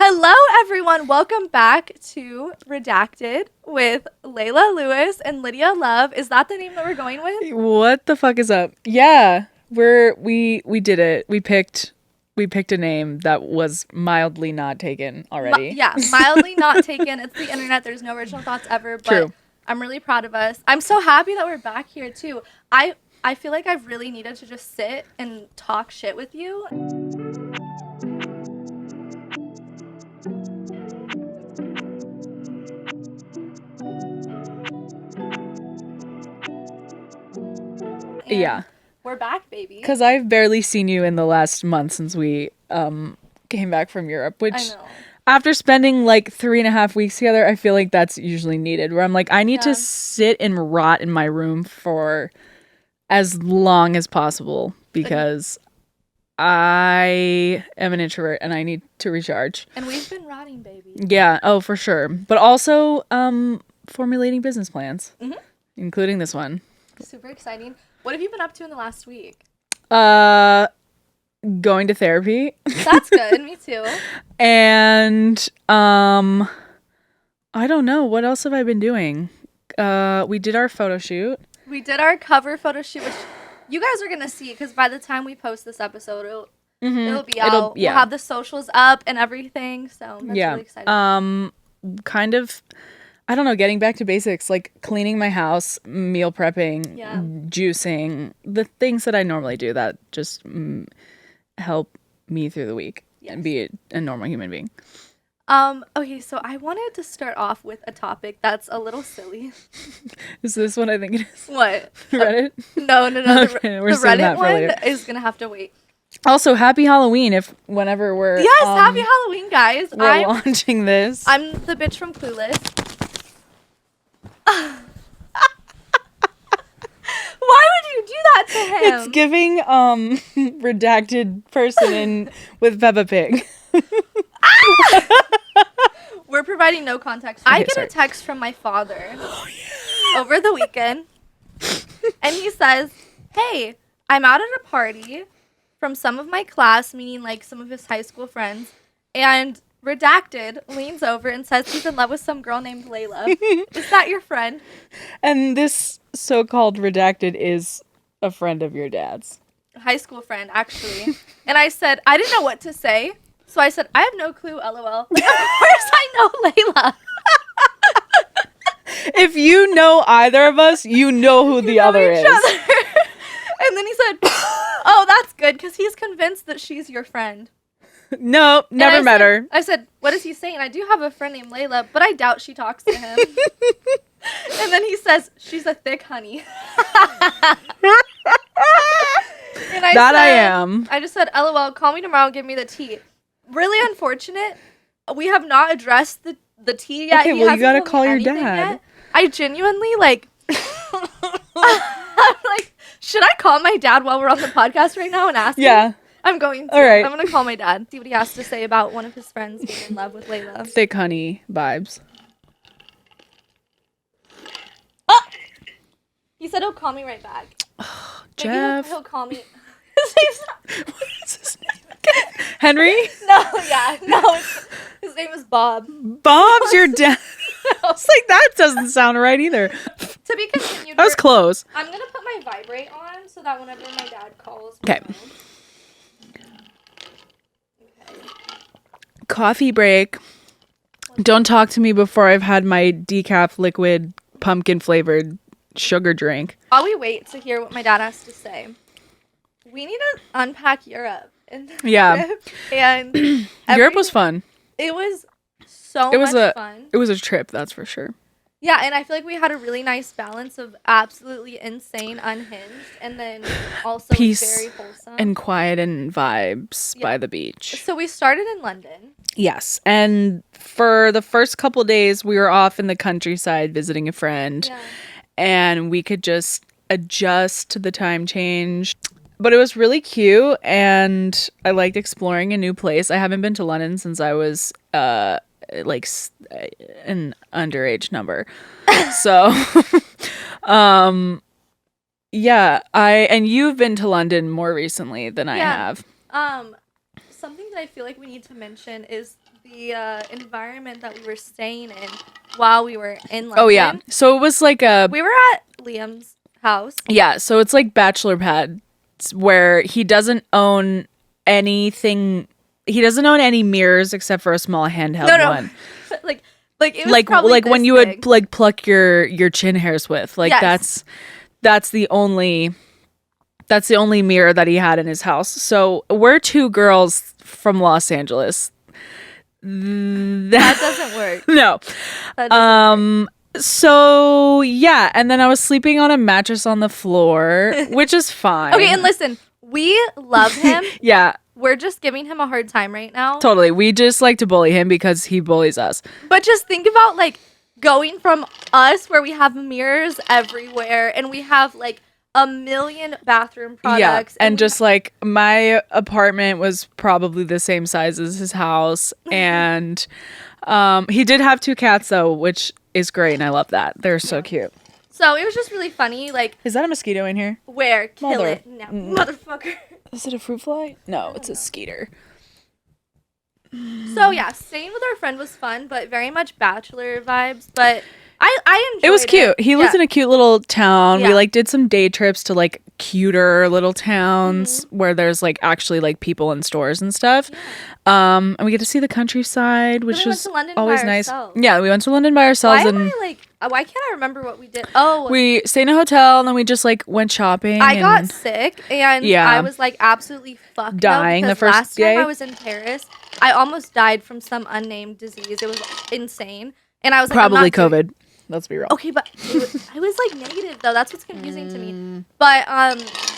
Hello, everyone. Welcome back to Redacted with Layla Lewis and Lydia Love. Is that the name that we're going with? What the fuck is up? Yeah, we did it. We picked a name that was mildly not taken already. Mildly not taken. It's the internet. There's no original thoughts ever. But True. I'm really proud of us. I'm so happy that we're back here too. I feel like I've really needed to just sit and talk shit with you. Yeah. We're back, baby. Because I've barely seen you in the last month since we came back from Europe, which I know. After spending like 3.5 weeks together, I feel like that's usually needed. Where I'm like, I need to sit and rot in my room for as long as possible because I am an introvert and I need to recharge. And we've been rotting, baby. Yeah, oh, for sure. But also formulating business plans, including this one. Super exciting. What have you been up to in the last week? Going to therapy. That's good. Me too. And I don't know. What else have I been doing? We did our photo shoot. We did our cover photo shoot, which you guys are going to see because by the time we post this episode, it'll be out. We'll have the socials up and everything. So that's really exciting. Kind of, I don't know, getting back to basics, like cleaning my house, meal prepping, juicing, the things that I normally do that just help me through the week and be a normal human being. Okay, so I wanted to start off with a topic that's a little silly. Is this what I think it is? What? Reddit? No. Okay, the Reddit one is going to have to wait. Also, happy Halloween whenever we're... Yes, happy Halloween, guys. We're launching this. I'm the bitch from Clueless. Why would you do that to him? It's giving redacted person with Peppa Pig. We're providing no context. I get a text from my father over the weekend, and he says, "Hey, I'm out at a party from some of my class, meaning like some of his high school friends, and Redacted leans over and says he's in love with some girl named Leila. Is that your friend?" And this so-called Redacted is a friend of your dad's. High school friend, actually. And I said, I didn't know what to say. So I said, I have no clue, LOL. Like, of course I know Leila. If you know either of us, you know who the other is. And then he said, oh, that's good, because he's convinced that she's your friend. No, never met her. I said, what is he saying? I do have a friend named Leila, but I doubt she talks to him. And then he says, she's a thick honey. And I am. I just said, LOL, call me tomorrow and give me the tea. Really unfortunate. We have not addressed the tea yet. Okay, well, you gotta call your dad. Yet. I genuinely, I'm like, should I call my dad while we're on the podcast right now and ask him? I'm going to. All right. I'm going to call my dad, see what he has to say about one of his friends being in love with Leila. Thick honey vibes. Oh! He said he'll call me right back. Jeff. Maybe he'll call me. What is his name again? Henry? No. His name is Bob. Bob's your dad? It's like, that doesn't sound right either. To be continued. That was close. I'm going to put my vibrate on so that whenever my dad calls. Okay. Coffee break. Don't talk to me before I've had my decaf liquid pumpkin flavored sugar drink. While we wait to hear what my dad has to say, we need to unpack Europe. And Europe was fun. It was much fun. It was a trip, that's for sure. Yeah, and I feel like we had a really nice balance of absolutely insane, unhinged, and then also peace, very wholesome. And quiet and vibes by the beach. So we started in London. Yes, and for the first couple days, we were off in the countryside visiting a friend, and we could just adjust to the time change. But it was really cute, and I liked exploring a new place. I haven't been to London since I was like an underage number. So and you've been to London more recently than I have. Something that I feel like we need to mention is the environment that we were staying in while we were in London. Oh, yeah. So it was like we were at Liam's house. Yeah, so it's like bachelor pad where he doesn't own anything. He doesn't own any mirrors except for a small handheld one. like it was probably like when you big. would like pluck your chin hairs with. Like Yes. that's the only mirror that he had in his house. So we're two girls from Los Angeles. That doesn't work. No. That doesn't work. So yeah, and then I was sleeping on a mattress on the floor, which is fine. Okay, and listen, we love him. Yeah. We're just giving him a hard time right now. Totally. We just like to bully him because he bullies us. But just think about like going from us where we have mirrors everywhere and we have like a million bathroom products. Yeah, and just like my apartment was probably the same size as his house. And he did have 2 cats though, which is great. And I love that. They're so cute. So it was just really funny. Like, is that a mosquito in here? Where? Kill Mother. it now, motherfucker. Is it a fruit fly? No, it's a skeeter. So yeah, staying with our friend was fun, but very much bachelor vibes. But I enjoyed it. It was cute. He lives in a cute little town. Yeah. We like did some day trips to like cuter little towns where there's like actually like people in stores and stuff. Yeah. And we get to see the countryside, which is always nice. Yeah, we went to London by ourselves. Why can't I remember what we did? Oh, we stayed in a hotel and then we just like went shopping. I got sick and I was like absolutely fucked dying up the first last day. time I was in Paris, I almost died from some unnamed disease. It was insane, and I was like, probably COVID. Let's be real. Okay, but I was like negative though. That's what's confusing to me. But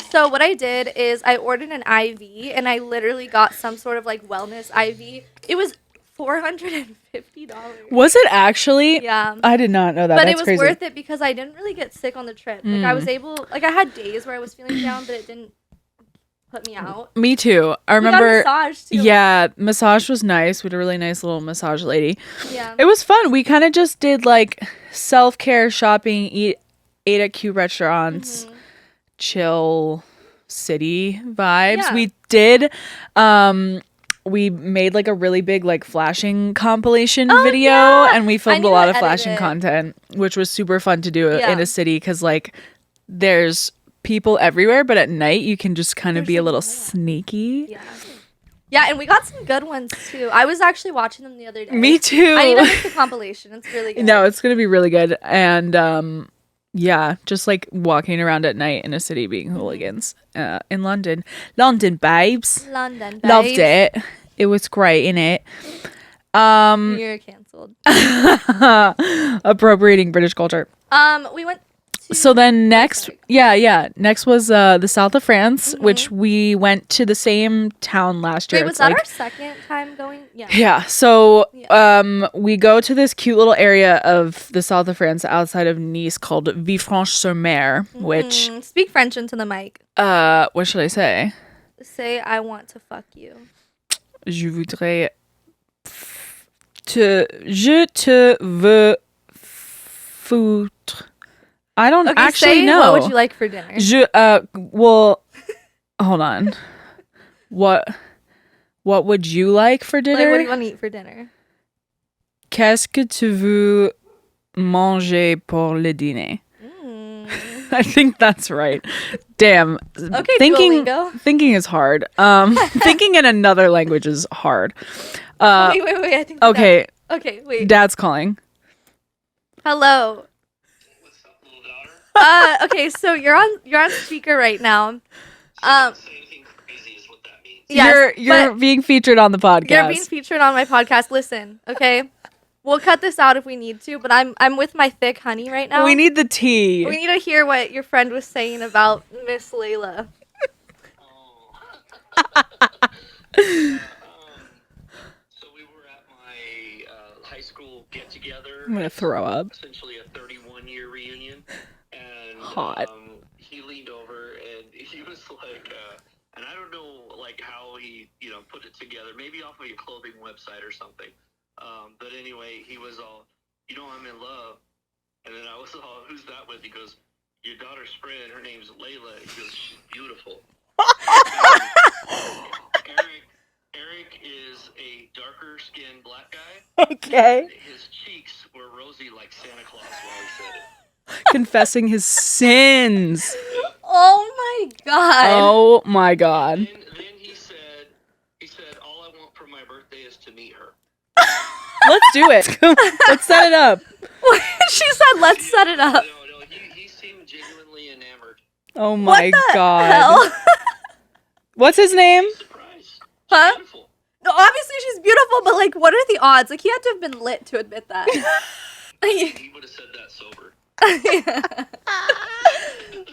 so what I did is I ordered an IV and I literally got some sort of like wellness IV. It was $450. Was it actually? Yeah. I did not know that. But That's it was crazy. worth it because I didn't really get sick on the trip. Like I was able, like I had days where I was feeling down, but it didn't put me out. Me too. I remember. We got a massage too. Yeah, massage was nice. We had a really nice little massage lady. Yeah. It was fun. We kind of just did like self-care shopping, ate at cute restaurants, chill city vibes. Yeah. We did we made like a really big like flashing compilation video and we filmed a lot of flashing content, which was super fun to do in a city because like there's people everywhere, but at night you can just kind of be a little sneaky. Yeah, and we got some good ones too. I was actually watching them the other day. Me too. I need to make the compilation. It's really good. No, it's gonna be really good. And yeah, just like walking around at night in a city being hooligans in London. London babes. London babes. Loved it. It was great, innit? You're cancelled. Appropriating British culture. We went So then next was the south of France, which we went to the same town last year. Wait, was that our second time going? Yeah. Yeah. So we go to this cute little area of the south of France outside of Nice called Villefranche-sur-Mer, which speak French into the mic. What should I say? Say I want to fuck you. Je te veux foutre. I don't actually know. What would you like for dinner? Well, hold on. What would you like for dinner? Like, what do you want to eat for dinner? Qu'est-ce que tu veux manger pour le dîner? I think that's right. Damn. Okay, thinking is hard. Thinking in another language is hard. Wait. I think. Okay. Okay, wait. Dad's calling. Hello. What's up, little daughter? Okay, so you're on speaker right now. Say anything crazy is what that means. Yes, you're being featured on the podcast. You're being featured on my podcast. Listen, okay? We'll cut this out if we need to, but I'm with my thick honey right now. We need the tea. We need to hear what your friend was saying about Miss Leila. So we were at my high school get-together. I'm gonna throw up. Essentially a 31-year reunion. And Hot. He leaned over and he was like, and I don't know like how he, put it together. Maybe off of a clothing website or something. But anyway, he was all, I'm in love. And then I was all, who's that with? He goes, your daughter's friend, her name's Leila. He goes, she's beautiful. Eric Drake is a darker skinned black guy. Okay. And his cheeks were rosy like Santa Claus while he said it. Confessing his sins. Oh my god. Oh my god. Then he said, all I want for my birthday is to meet her. Let's do it. Let's set it up. She said, let's set it up. No, he seemed genuinely enamored. Oh my god. Hell? What's his name? Surprise. Huh? Beautiful. No, obviously she's beautiful, but like, what are the odds? Like, he had to have been lit to admit that. He would have said that sober.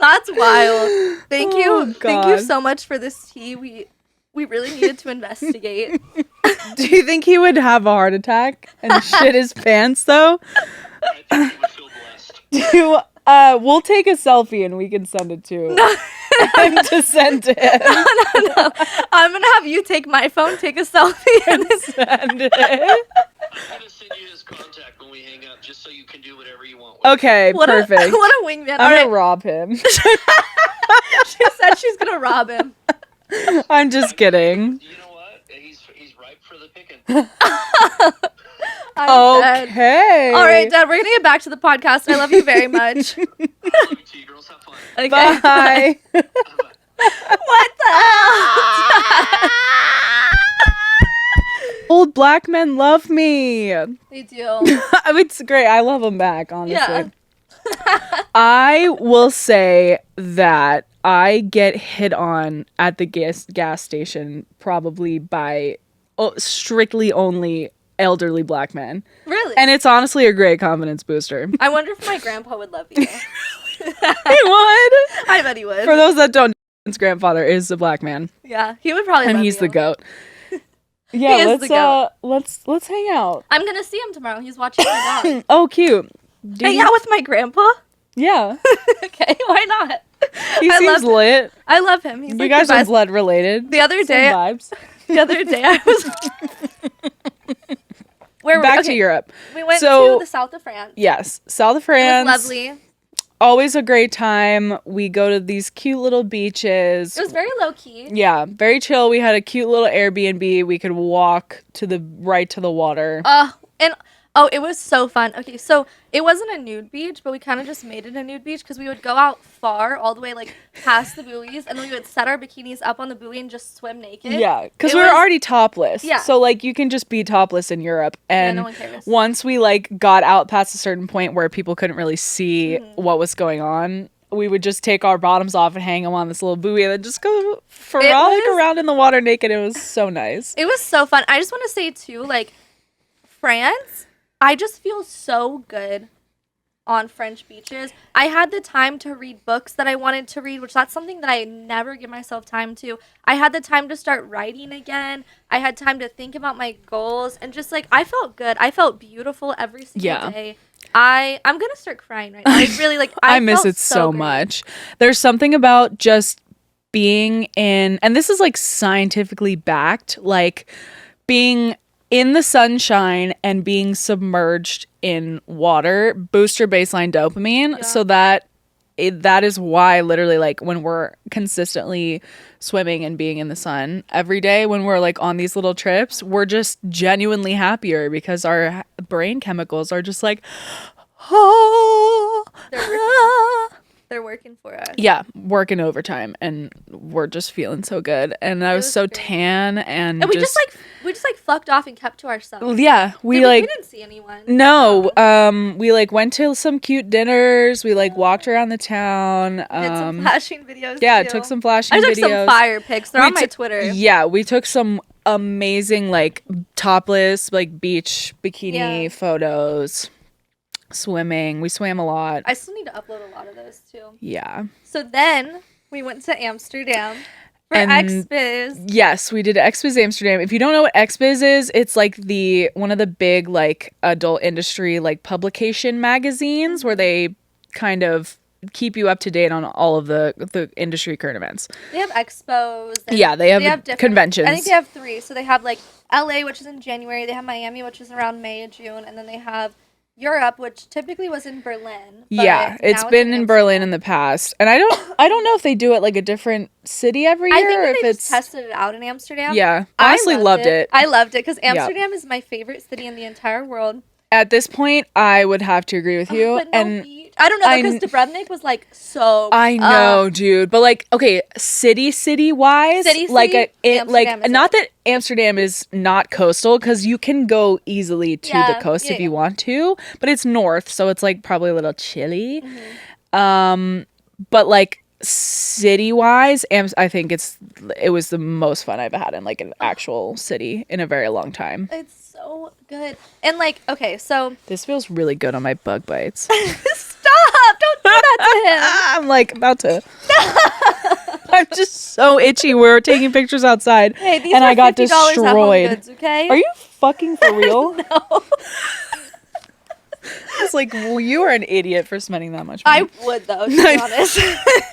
That's wild. Thank you. Oh, Thank you God. so much for this tea. We really needed to investigate. Do you think he would have a heart attack and shit his pants though? I think he would feel blessed. We'll take a selfie and we can send it to him to send to him. No. I'm gonna have you take my phone, take a selfie, and Send it. I'm gonna send you his contact when we hang up, just so you can do whatever you want with Okay, perfect. What a wingman. I'm gonna rob him. She said she's gonna rob him. I'm just kidding. it. You know what? He's ripe for the picking. I'm dead. Okay. All right, Dad, we're gonna get back to the podcast. I love you very much. I love you too, girls. Have fun. Okay. Bye. Bye. What the hell? Old black men love me. They do. It's great. I love them back, honestly. Yeah. I will say that I get hit on at the gas station probably by strictly only elderly black men. Really? And it's honestly a great confidence booster. I wonder if my grandpa would love you. He would. I bet he would. For those that don't know, his grandfather is a black man. Yeah, he would probably And love he's you. the goat. He Yeah, is let's the goat. let's hang out. I'm gonna see him tomorrow. He's watching my dog. Oh, cute. Hang out with my grandpa? Yeah. Okay, why not? He I seems love lit. I love him. He's You like guys the are best. blood related. The other Same day, vibes. I was. Where Back to okay, Europe. We went So- to the south of France. Yes, south of It France. was lovely. Always a great time. We go to these cute little beaches. It was very low key. Yeah, very chill. We had a cute little Airbnb. We could walk to the water. It was so fun. Okay, so it wasn't a nude beach, but we kind of just made it a nude beach because we would go out far, all the way like past the buoys, and then we would set our bikinis up on the buoy and just swim naked. Yeah, because It we were was- already topless. Yeah. So like you can just be topless in Europe. And no one cares. once we like got out past a certain point where people couldn't really see Mm-hmm. what was going on, we would just take our bottoms off and hang them on this little buoy and then just go frolic around in the water naked. It was so nice. It was so fun. I just want to say too, like France, I just feel so good on French beaches. I had the time to read books that I wanted to read, which that's something that I never give myself time to. I had the time to start writing again. I had time to think about my goals, and just like I felt good. I felt beautiful every single day. I'm gonna start crying right now. I really like. I miss felt it so great. much. There's something about just being in, and this is like scientifically backed, like being in the sunshine and being submerged in water boosts your baseline dopamine. So that is why literally like when we're consistently swimming and being in the sun every day, when we're like on these little trips, we're just genuinely happier because our brain chemicals are just like, oh, They're working for us. yeah, working overtime, and we're just feeling so good. And I was was so great. tan, and And we just fucked off and kept to ourselves. yeah, we we like didn't see anyone. no, we like went to some cute dinners. We like walked around the town. Did some flashing videos. Yeah, too. took some flashing I took videos. some fire pics. They're We on my took- Twitter. Yeah, we took some amazing like topless like beach bikini Yeah. photos. Swimming, we swam a lot. I still need to upload a lot of those too. Yeah. So then we went to Amsterdam for And- XBIZ. Yes, we did XBIZ Amsterdam. If you don't know what XBIZ is, it's like one of the big like adult industry like publication magazines where they kind of keep you up to date on all of the industry current events. They have expos. and Yeah, they have different conventions. I think they have 3. So they have like LA, which is in January. They have Miami, which is around May or June, and then they have Europe, which typically was in Berlin. Yeah, it's been in Berlin in the past, and I don't know if they do it like a different city every year. I think or if they it's just tested it out in Amsterdam. Yeah, honestly, loved it. I loved it because Amsterdam is my favorite city in the entire world. At this point, I would have to agree with you. But no beach. I don't know, because Dubrovnik was like so. I know, dude, but like, okay, city wise, like not that Amsterdam is not coastal, because you can go easily to the coast if you want to, but it's north, so it's like probably a little chilly. But like city wise, I think it was the most fun I've had in like an actual city in a very long time. It's so good. And like, okay, so this feels really good on my bug bites. Stop! Don't do that to him. I'm like about to. I'm just so itchy. We're taking pictures outside, and I got destroyed. Goods, okay? Are you fucking for real? No. It's like, well, you are an idiot for spending that much money. I would, though, to be honest.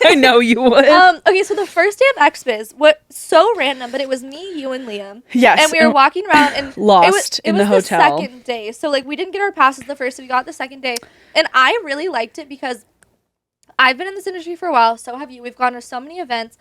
I know you would. Okay, so the first day of XBIZ, what so random, but it was me, you, and Liam. Yes. And we were walking around and lost in the hotel. It was the second day. So, like, we didn't get our passes the first day. We got the second day. And I really liked it because I've been in this industry for a while. So have you. We've gone to so many events.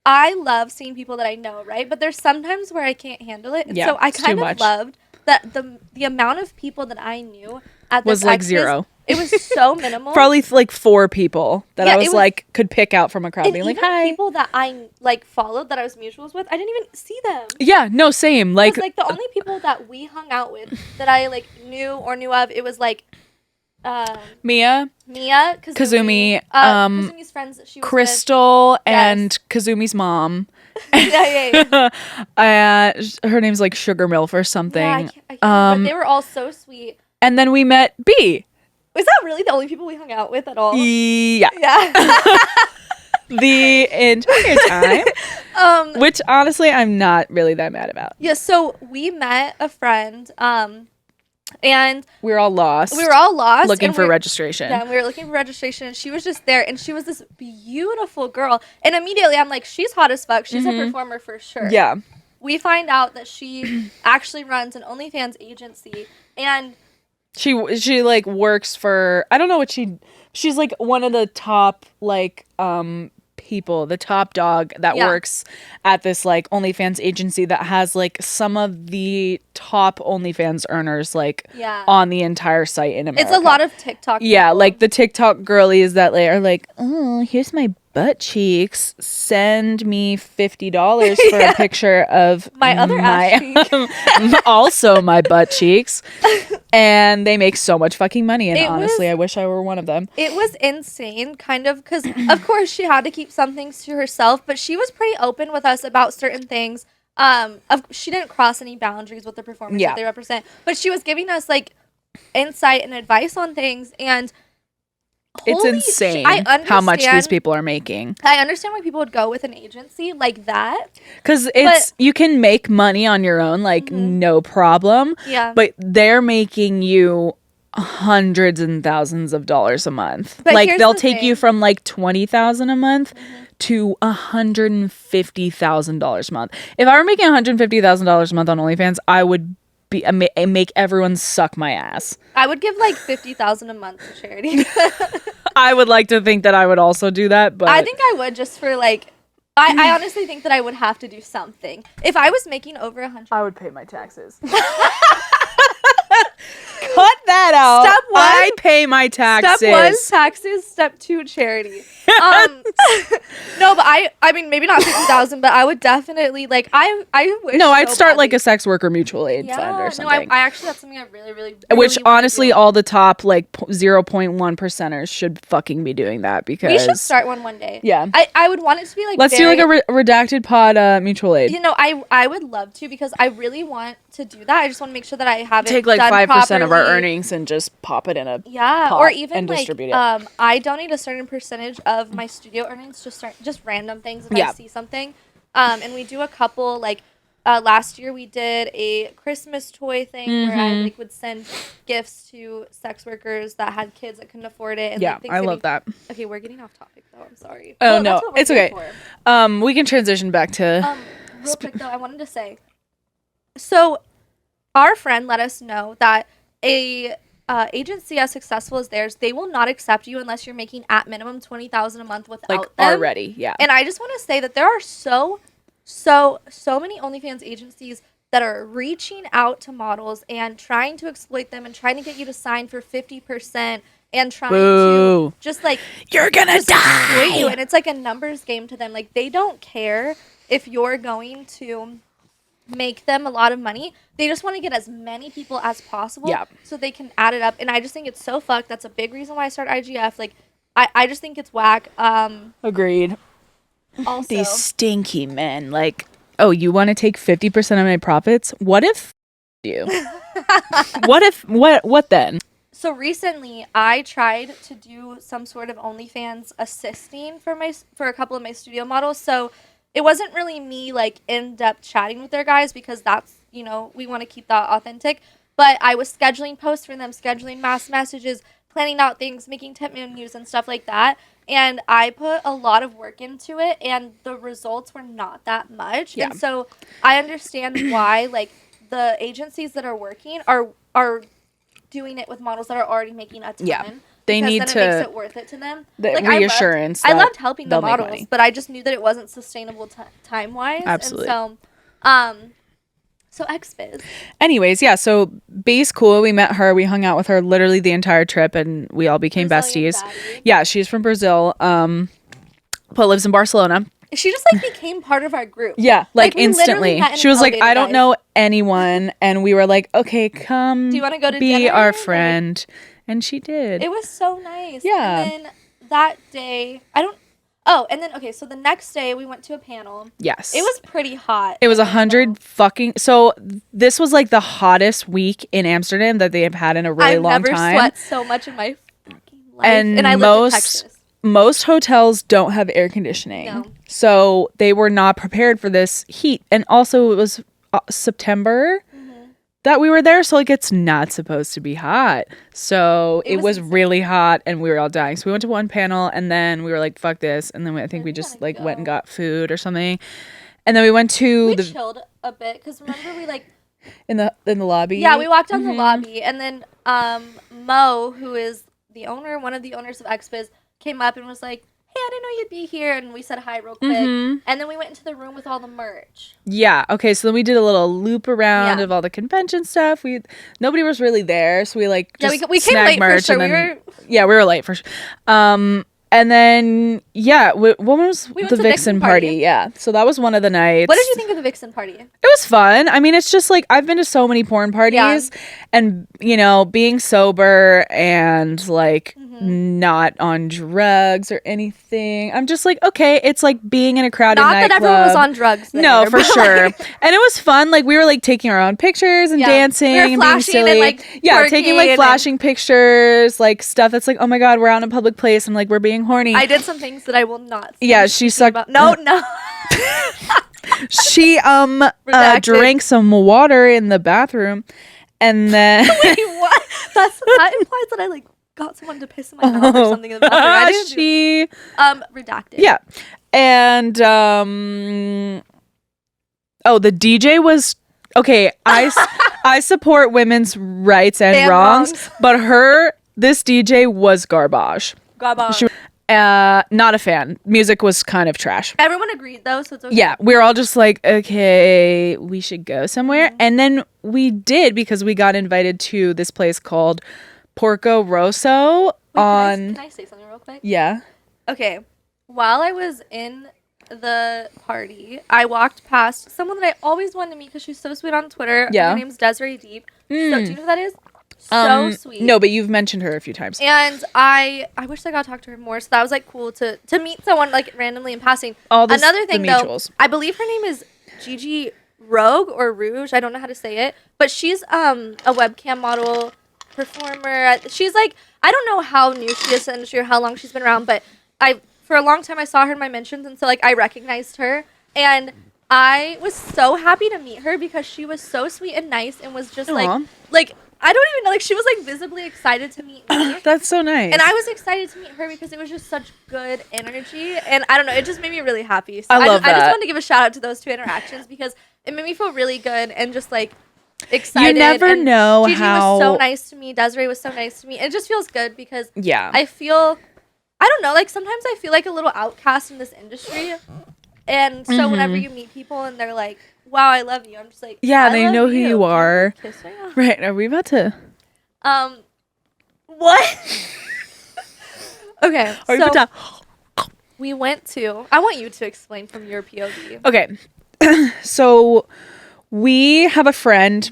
I love seeing people that I know, right? But there's sometimes where I can't handle it. And so I kind of loved that the amount of people that I knew at this was like zero. It was so minimal. Probably like 4 people that I was like could pick out from a crowd, being like, "Hi." People that I like followed, that I was mutuals with, I didn't even see them. Yeah, no, same. Like the only people that we hung out with that I like knew or knew of, it was like Mia, Kazumi, Kazumi's friends that she was Crystal, with. And Kazumi's mom. Yeah. Her name's like Sugar Milf or something. Yeah, I can't remember. They were all so sweet. And then we met B. Was that really the only people we hung out with at all? Yeah. The entire time. Which honestly I'm not really that mad about. Yeah, so we met a friend, and we were all lost. Looking for registration. Yeah, we were looking for registration, and she was just there, and she was this beautiful girl. And immediately I'm like, she's hot as fuck. She's a performer for sure. Yeah. We find out that she actually runs an OnlyFans agency, and she like works for, I don't know what she's like one of the top like people, the top dog that works at this like OnlyFans agency that has like some of the top OnlyFans earners like on the entire site in America. It's a lot of TikTok people. Like the TikTok girlies that are like, oh, here's my butt cheeks, send me $50 for a picture of my other ass cheek. Also my butt cheeks. And they make so much fucking money, and honestly I wish I were one of them. It was insane, kind of, because of course she had to keep some things to herself, but she was pretty open with us about certain things. She didn't cross any boundaries with the performers that they represent, but she was giving us like insight and advice on things, and it's insane how much these people are making. I understand why people would go with an agency like that. Because you can make money on your own, like no problem. Yeah. But they're making you hundreds and thousands of dollars a month. But like they'll take you from like $20,000 a month to $150,000 a month. If I were making $150,000 a month on OnlyFans, I would make everyone suck my ass. I would give like $50,000 a month to charity. I would like to think that I would also do that, but I think I would, just for like, I honestly think that I would have to do something. If I was making over 100, I would pay my taxes. Cut that out. Step 1. I pay my taxes. Step 1, taxes. Step 2, charity. No, but I mean, maybe not 50,000, but I would definitely like. I wish. No, I'd start like a sex worker mutual aid fund or something. No, I actually, that's something I really which honestly, all the top like 0.1%ers should fucking be doing that, because we should start one day. Yeah, I would want it to be like. Let's do like a redacted pod mutual aid. You know, I would love to, because I really want to do that. I just want to make sure that I have it. Take like 5% of our earnings and just pop it in a pot or even and like distribute it. I donate a certain percentage of my studio earnings, just random things if I see something. And we do a couple like last year we did a Christmas toy thing where I like would send gifts to sex workers that had kids that couldn't afford it. And, yeah, I love that. Okay, we're getting off topic though. I'm sorry. Oh no, it's okay. We can transition back to. Real quick though, I wanted to say. So, our friend let us know that a agency as successful as theirs, they will not accept you unless you're making at minimum $20,000 a month without like them. already. Yeah. And I just want to say that there are so many OnlyFans agencies that are reaching out to models and trying to exploit them and trying to get you to sign for 50% and trying to just like you're gonna die. exploit you. And it's like a numbers game to them. Like they don't care if you're going to make them a lot of money. They just want to get as many people as possible so they can add it up. And I just think it's so fucked. That's a big reason why I started IGF. Like I just think it's whack. Agreed. Also, these stinky men, like, oh, you want to take 50% of my profits? What if you? What then? So recently, I tried to do some sort of OnlyFans assisting for a couple of my studio models. So it wasn't really me like in depth chatting with their guys because that's, you know, we want to keep that authentic. But I was scheduling posts for them, scheduling mass messages, planning out things, making tip menus and stuff like that. And I put a lot of work into it, and the results were not that much. Yeah. And so I understand why, like, the agencies that are working are doing it with models that are already making a ton. Yeah. They need then to. It makes it worth it to them. The like, reassurance. I loved helping the models, but I just knew that it wasn't sustainable time wise. Absolutely. And so XBIZ. Anyways, yeah, so B's cool. We met her. We hung out with her literally the entire trip, and we all became Brazilian besties. baddie. Yeah, she's from Brazil, but lives in Barcelona. She just, like, became part of our group. Yeah, like instantly. She was like, I don't know anyone. And we were like, okay, come do you want to go to be dinner? our friend. And she did. It was so nice. Yeah. And then that day, so the next day we went to a panel. Yes. It was pretty hot. It was 100 fucking... So this was like the hottest week in Amsterdam that they have had in a really long time. I've never sweat so much in my fucking life. And I lived in Texas. Most hotels don't have air conditioning. No. So they were not prepared for this heat. And also it was September that we were there. So like it's not supposed to be hot. So it was really hot and we were all dying. So we went to one panel and then we were like, fuck this. And then I think we just like went and got food or something. And then we went to we chilled a bit because remember we like in the lobby. Yeah, we walked down the lobby and then Mo, who is one of the owners of XBIZ, came up and was like, hey, I didn't know you'd be here. And we said hi real quick. And then we went into the room with all the merch. Yeah. Okay. So then we did a little loop around of all the convention stuff. Nobody was really there. So we like just we came late merch for sure. And then, we were late for sure. And then, what was the Vixen party? Yeah. So that was one of the nights. What did you think of the Vixen party? It was fun. I mean, it's just like, I've been to so many porn parties and, you know, being sober and like not on drugs or anything. I'm just like, okay, it's like being in a crowded nightclub. Not that everyone was on drugs there, no, for sure. And it was fun. Like, we were like taking our own pictures and dancing and being silly. And, like, taking like flashing pictures, like stuff that's like, oh my God, we're out in a public place. I'm like, we're being horny. I did some things that I will not say. Yeah, she sucked. No. She drank some water in the bathroom and then wait, what? That implies that I like got someone to piss in my mouth or something in the bathroom. I didn't redacted. Yeah. And the DJ was okay, I support women's rights and wrongs, but this DJ was garbage. Not a fan. Music was kind of trash. Everyone agreed though, so it's okay. Yeah, we were all just like, okay, we should go somewhere. And then we did because we got invited to this place called Porco Rosso. Can I say something real quick? Yeah. Okay. While I was in the party, I walked past someone that I always wanted to meet because she's so sweet on Twitter. Yeah. Her name's Desiree Deep. So, do you know who that is? So sweet. No, but you've mentioned her a few times. And I wish I got to talk to her more. So that was like cool to meet someone like randomly in passing. Another thing though, I believe her name is Gigi Rogue or Rouge. I don't know how to say it, but she's a webcam model, performer. She's like, I don't know how new she is to the industry or how long she's been around, but for a long time I saw her in my mentions, and so like I recognized her, and I was so happy to meet her because she was so sweet and nice and was just like I don't even know, like she was like visibly excited to meet me. That's so nice. And I was excited to meet her because it was just such good energy, and I don't know, it just made me really happy. So I love that. I just wanted to give a shout out to those two interactions because it made me feel really good and just like excited. You never know Gigi how. was so nice to me. Desiree was so nice to me. And it just feels good because Yeah. I don't know, like sometimes I feel like a little outcast in this industry. And so whenever you meet people and they're like, wow, I love you, I'm just like, Yeah, I they love know who you are. Kiss right now? Right. Are we about to? What? Okay. Are we so about to? we went to. I want you to explain from your POV. Okay. So we have a friend,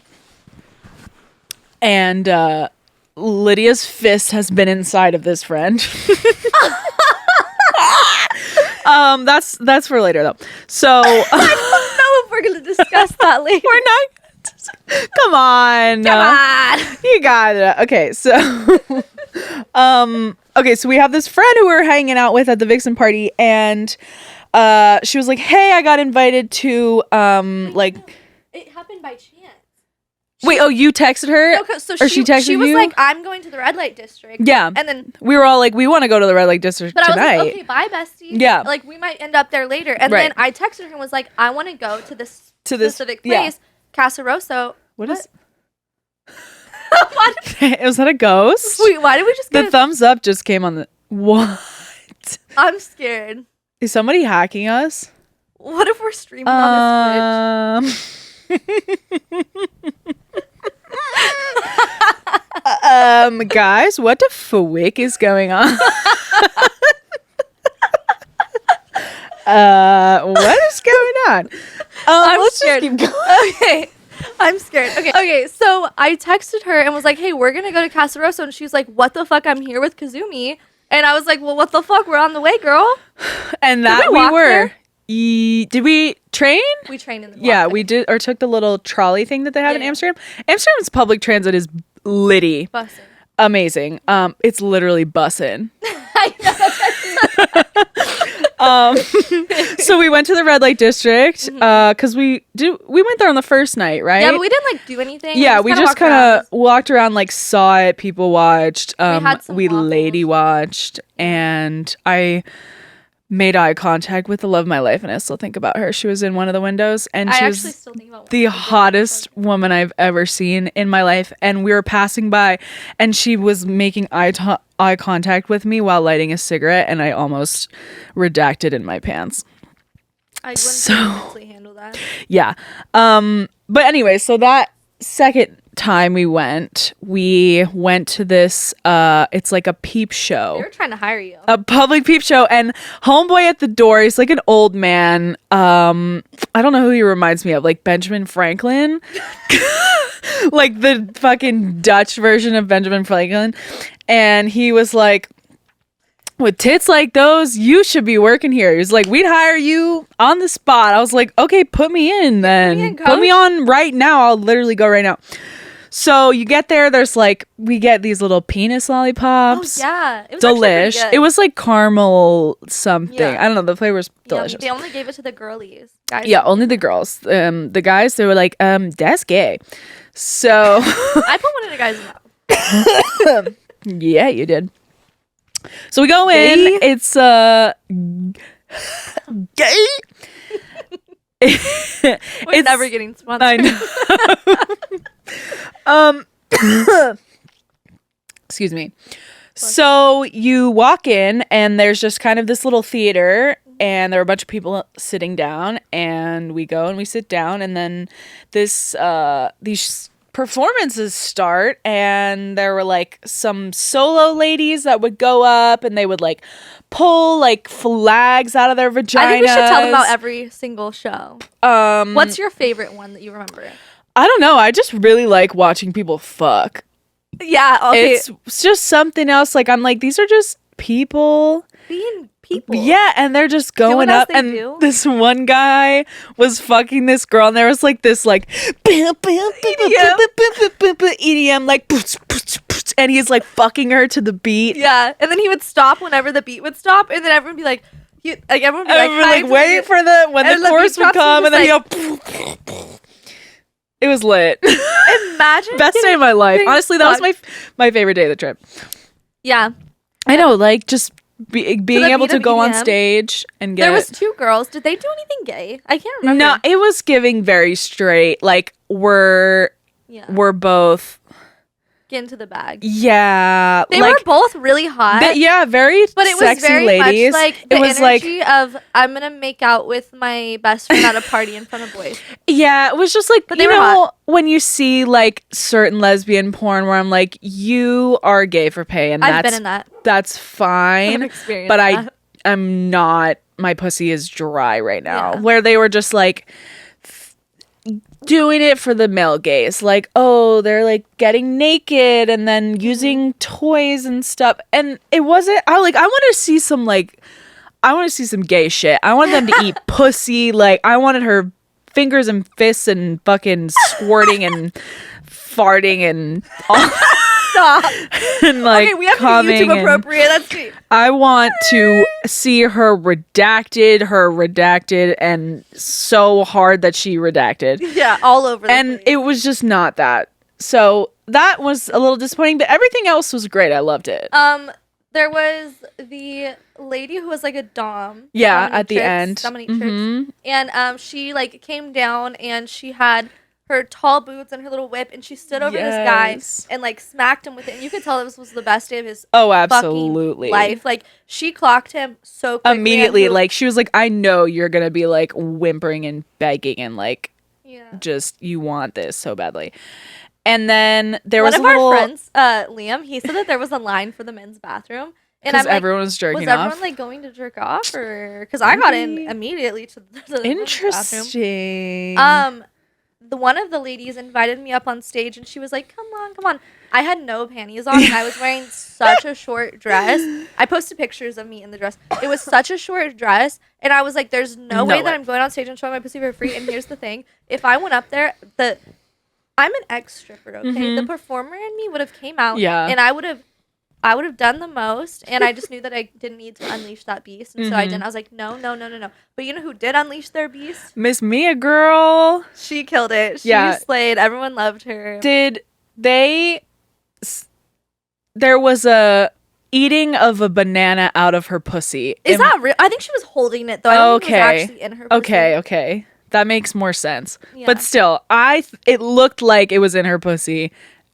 and Lydia's fist has been inside of this friend. That's for later though. So I don't know if we're gonna discuss that later. we're not. Come on. You got it. Okay, so okay, so we have this friend who we're hanging out with at the Vixen party, and she was like, "Hey, I got invited to like." It happened by chance. Wait, oh, you texted her? No, so or she texted she was you? like, I'm going to the red light district. Yeah. And then we were all like, we want to go to the red light district but tonight. I was like, okay, bye, bestie. Yeah. Like, we might end up there later. And then I texted her and was like, I want to go to this specific place, Casa Rosso. What is... Was that a ghost? Wait, why did we just get the thumbs up just came on the... What? I'm scared. Is somebody hacking us? What if we're streaming on this Twitch? Guys, what the fuck is going on? What is going on? Let's scared. just keep going. Okay. I'm scared. Okay, so I texted her and was like, hey, we're going to go to Casa Rosso. And she was like, what the fuck? I'm here with Kazumi. And I was like, well, what the fuck? We're on the way, girl. And that we were. Did we train? We trained in the Yeah, we did, or took the little trolley thing that they have in Amsterdam. Amsterdam's public transit is litty. Bussin'. Amazing. It's literally bussin'. I know. So we went to the red light district because we went there on the first night, right? Yeah, but we didn't like do anything. Yeah, we just kind of walked around, like saw it, people watched, we lady watched, and I made eye contact with the love of my life, and I still think about her. She was in one of the windows, and she was still think about the hottest woman I've ever seen in my life. And we were passing by, and she was making eye contact with me while lighting a cigarette, and I almost redacted in my pants. I wouldn't mentally handle that. Yeah. But anyway, so that second time we went to this it's like a peep show. They were trying to hire you. A public peep show, and homeboy at the door, he's like an old man. I don't know who he reminds me of, like Benjamin Franklin. Like the fucking Dutch version of Benjamin Franklin. And he was like, with tits like those, you should be working here. He was like, we'd hire you on the spot. I was like, okay, put me in then. Put me on right now. I'll literally go right now. So you get there, there's like, we get these little penis lollipops. Oh, yeah. It was delish. It was like caramel something. Yeah. I don't know. The flavor was delicious. They only gave it to the girlies. Guys, yeah, only the girls. The guys, they were like, that's gay. So. I put one of the guys' mouth. Yeah, you did. So we go in. Gay? It's gay. We're never getting sponsored. I know. Excuse me. So you walk in, and there's just kind of this little theater, and there are a bunch of people sitting down, and we go and we sit down, and then these performances start, and there were like some solo ladies that would go up, and they would like pull like flags out of their vaginas. I think we should tell them about every single show. What's your favorite one that you remember? I don't know. I just really like watching people fuck. Yeah, okay. It's just something else. Like, I'm like, these are just people. Being people. Yeah, and they're just going up. And this one guy was fucking this girl, and there was like this like EDM, like, and he's like fucking her to the beat. Yeah, and then he would stop whenever the beat would stop, and then everyone would be like, everyone would be like wait for when the chorus would come, and then he'll. It was lit. Imagine best day of my life. Honestly, that was my favorite day of the trip. Yeah, I know. Like just being able to go on stage and get. There was 2 girls. Did they do anything gay? I can't remember. No, it was giving very straight. Like we're were both get into the bag. Yeah, they were both really hot. Very but it sexy was very ladies. Much like the energy of I'm gonna make out with my best friend at a party in front of boys. Yeah, it was just like, but you know, hot. When you see like certain lesbian porn where I'm like, you are gay for pay, and I've been in that. That's fine. I've experienced but that. I'm not. My pussy is dry right now. Where they were just like doing it for the male gaze, like, oh, they're like getting naked and then using toys and stuff, and it wasn't. I wanted to see some gay shit. I wanted them to eat pussy. Like, I wanted her fingers and fists and fucking squirting and farting and all. Stop. And like, okay, we have to be YouTube appropriate. That's sweet. I want to see her redacted, and so hard that she redacted. Yeah, all over the place. It was just not that. So that was a little disappointing, but everything else was great. I loved it. There was the lady who was like a dom. Yeah, at the end. Dominatrix. And she like came down and she had her tall boots and her little whip, and she stood over this guy and like smacked him with it. And you could tell this was the best day of his absolutely life. Like, she clocked him so quickly. Immediately, like, she was like, I know you're gonna be like whimpering and begging and like, just, you want this so badly. And then there was one of our friends, Liam. He said that there was a line for the men's bathroom. Because everyone was jerking off. Was everyone like going to jerk off, or because I got in immediately to the Interesting. bathroom. One of the ladies invited me up on stage, and she was like, come on. I had no panties on, and I was wearing such a short dress. I posted pictures of me in the dress. It was such a short dress, and I was like, there's no way that I'm going on stage and showing my pussy for free. And here's the thing. If I went up there, I'm an ex-stripper, okay? The performer in me would have came out, and I would have done the most, and I just knew that I didn't need to unleash that beast, and so I didn't. I was like, no. But you know who did unleash their beast? Miss Mia, girl. She killed it. She slayed. Everyone loved her. Did they... There was a eating of a banana out of her pussy. Is that real? I think she was holding it, though. I don't think it was actually in her pussy. Okay. That makes more sense. Yeah. But still, it looked like it was in her pussy,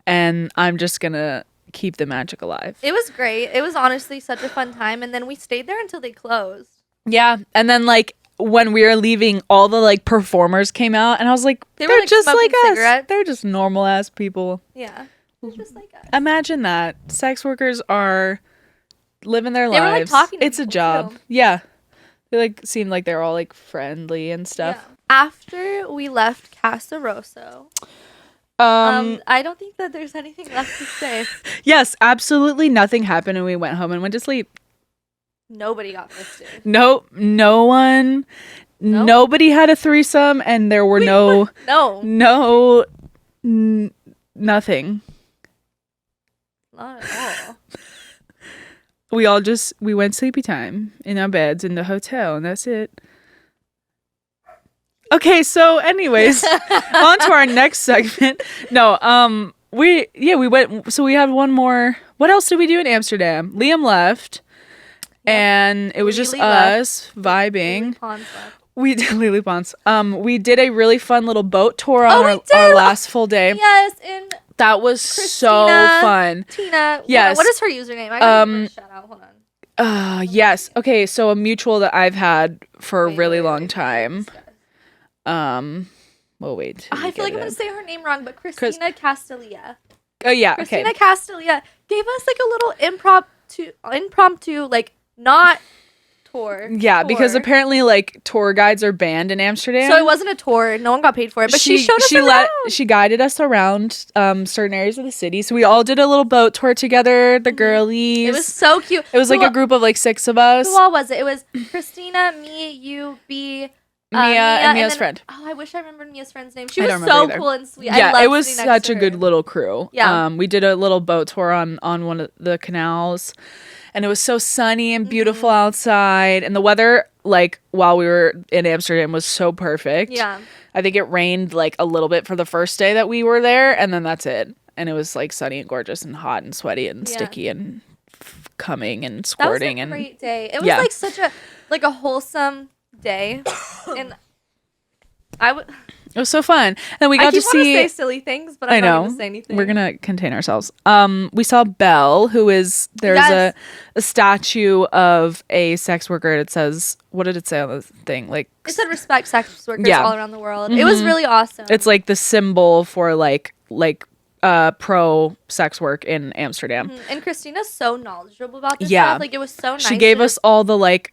and I'm just gonna keep the magic alive. It was great. It was honestly such a fun time, and then we stayed there until they closed. Yeah, and then like when we were leaving, all the like performers came out, and I was like, they're like just like us. They're just normal ass people. Yeah, they're just like us. Imagine that. Sex workers are living their lives. Were, like, talking to it's a job. Too. Yeah, they like seemed like they're all like friendly and stuff. Yeah. After we left Casa Rosso, I don't think that there's anything left to say. Yes, absolutely nothing happened, and we went home and went to sleep. Nobody got fisted. No one. Nope. Nobody had a threesome, and there were nothing. Not at all. We went sleepy time in our beds in the hotel, and that's it. Okay, so anyways, on to our next segment. No, we went, so we had one more. What else did we do in Amsterdam? Liam left, and it was just us vibing. We did Lily Pons. We did a really fun little boat tour on our last full day. Yes, and that was so fun. Tina, yes. What is her username? I got to shout out. Hold on. Yes. Okay, so a mutual that I've had for a really long time. Well, wait. I feel like I'm gonna say her name wrong, but Christina Castilla. Oh yeah, Christina Castilla gave us like a little impromptu like not tour. Yeah, because apparently like tour guides are banned in Amsterdam. So it wasn't a tour. No one got paid for it, but she showed us around. She guided us around certain areas of the city. So we all did a little boat tour together. The girlies. It was so cute. It was like a group of like 6 of us. Who all was it? It was Christina, me, you, B. Mia and Mia's friend. Oh, I wish I remembered Mia's friend's name. She was so cool and sweet. Yeah, it was such a good little crew. Yeah. We did a little boat tour on one of the canals, and it was so sunny and beautiful outside. And the weather, like, while we were in Amsterdam was so perfect. Yeah. I think it rained, like, a little bit for the first day that we were there, and then that's it. And it was, like, sunny and gorgeous and hot and sweaty and sticky and coming and squirting. That was a great day. It was, like, such a, like, a wholesome day. And It was so fun. And we got to see. Say silly things, but I'm not going to say anything. We're gonna contain ourselves. We saw Belle, there's a statue of a sex worker. It says, what did it say on the thing? Like, it said respect sex workers all around the world. It was really awesome. It's like the symbol for like pro sex work in Amsterdam. And Christina's so knowledgeable about this stuff. Like, it was so nice. She gave us all the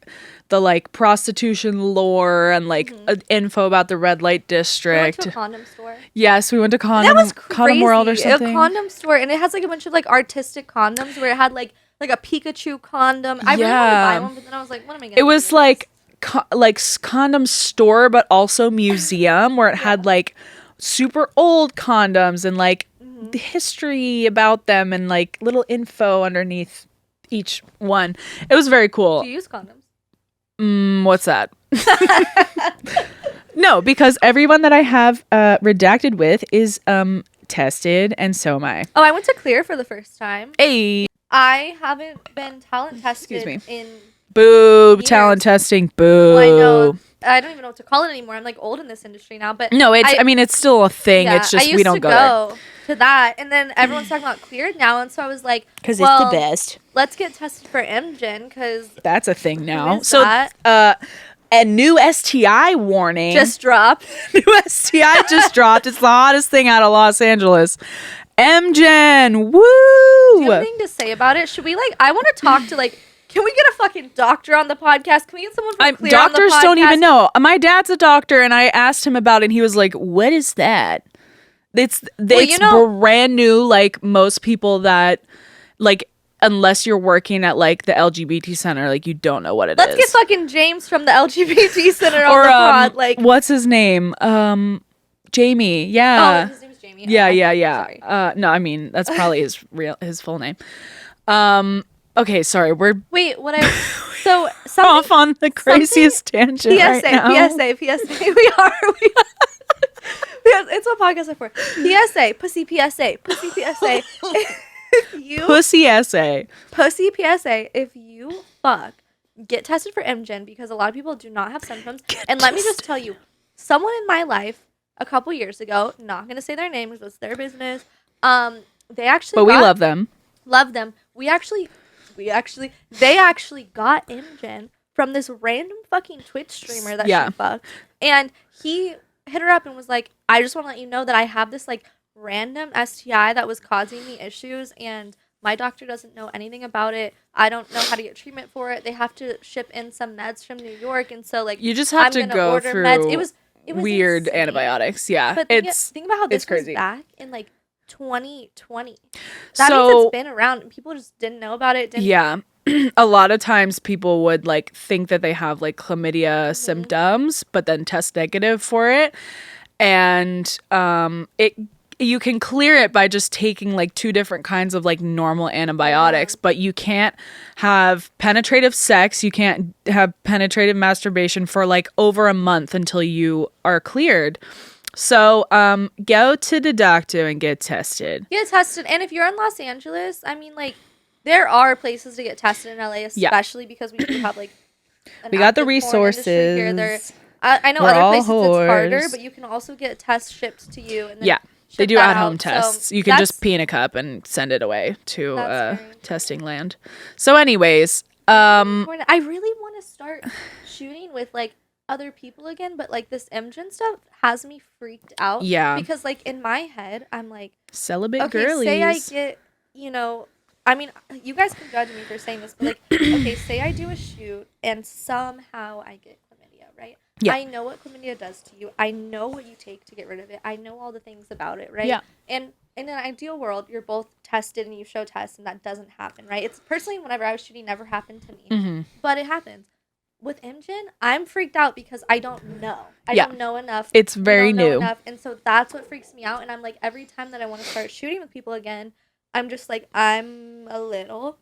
prostitution lore and info about the red light district. We went to a condom store. Yes, we went to Condom World or something. A condom store, and it has like a bunch of like artistic condoms where it had like a Pikachu condom. I really wanted to buy one, but then I was like, what am I gonna It was like condom store, but also museum where it had like super old condoms and like the history about them and like little info underneath each one. It was very cool. Do you use condoms? What's that? No, because everyone that I have redacted with is tested, and so am I. Oh, I went to Clear for the first time. Hey, I haven't been talent tested in boob years. talent testing. Boo. Well, I know. I don't even know what to call it anymore. I'm like old in this industry now, but no, I mean it's still a thing. Yeah, it's just I used we don't to go there. To that, and then everyone's talking about Cleared now, and so I was like, because it's the best. Let's get tested for MGen because that's a thing now. So a new STI warning just dropped. New STI just dropped. It's the hottest thing out of Los Angeles. MGen, woo! Do you have anything to say about it? Should we I want to talk to Can we get a fucking doctor on the podcast? Can we get someone from Clear on the podcast? Doctors don't even know. My dad's a doctor, and I asked him about it, and he was like, "What is that?" It's brand new. Like most people that unless you're working at the LGBT center, you don't know what it is. Let's get fucking James from the LGBT center on the pod. What's his name? Jamie. Yeah. Oh, his name's Jamie. Yeah. Sorry. No, I mean that's probably his full name. Okay, sorry. Wait. What I so off on the craziest tangent. PSA. We are. It's what podcasts are for. PSA. Pussy PSA. Pussy PSA. If you fuck, get tested for MGen because a lot of people do not have symptoms. Let me just tell you, someone in my life a couple years ago, not gonna say their name because it's their business. They actually. But we love them. Love them. They actually got MGen from this random fucking Twitch streamer that she fucked, and he hit her up and was like, I just want to let you know that I have this random STI that was causing me issues, and my doctor doesn't know anything about it. I don't know how to get treatment for it. They have to ship in some meds from New York, and so you just have to go through meds. It was weird insane. Antibiotics. Yeah, but think about how this was back in 2020. That means it's been around and people just didn't know about it. A lot of times people would think that they have chlamydia symptoms, but then test negative for it, and you can clear it by just taking two different kinds of normal antibiotics, but you can't have penetrative sex, you can't have penetrative masturbation for over a month until you are cleared. So go to the doctor and get tested. Get tested, and if you're in Los Angeles, I mean there are places to get tested in LA, especially because we do have we got the resources here. I know other places it's harder, but you can also get tests shipped to you. And then they do at-home tests. So you can just pee in a cup and send it away to testing land. So anyways, I really want to start shooting with other people again, but this MGen stuff has me freaked out. Yeah. Because in my head, I'm celibate girlies. Say I get, I mean, you guys can judge me for saying this, but okay, say I do a shoot and somehow I get chlamydia, right? Yeah. I know what chlamydia does to you. I know what you take to get rid of it. I know all the things about it, right? Yeah. And in an ideal world, you're both tested and you show tests, and that doesn't happen, right? It's personally, whenever I was shooting, never happened to me, but it happens. With MGen, I'm freaked out because I don't know. I don't know enough. It's very new. And so that's what freaks me out. And I'm every time that I want to start shooting with people again, I'm just I'm a little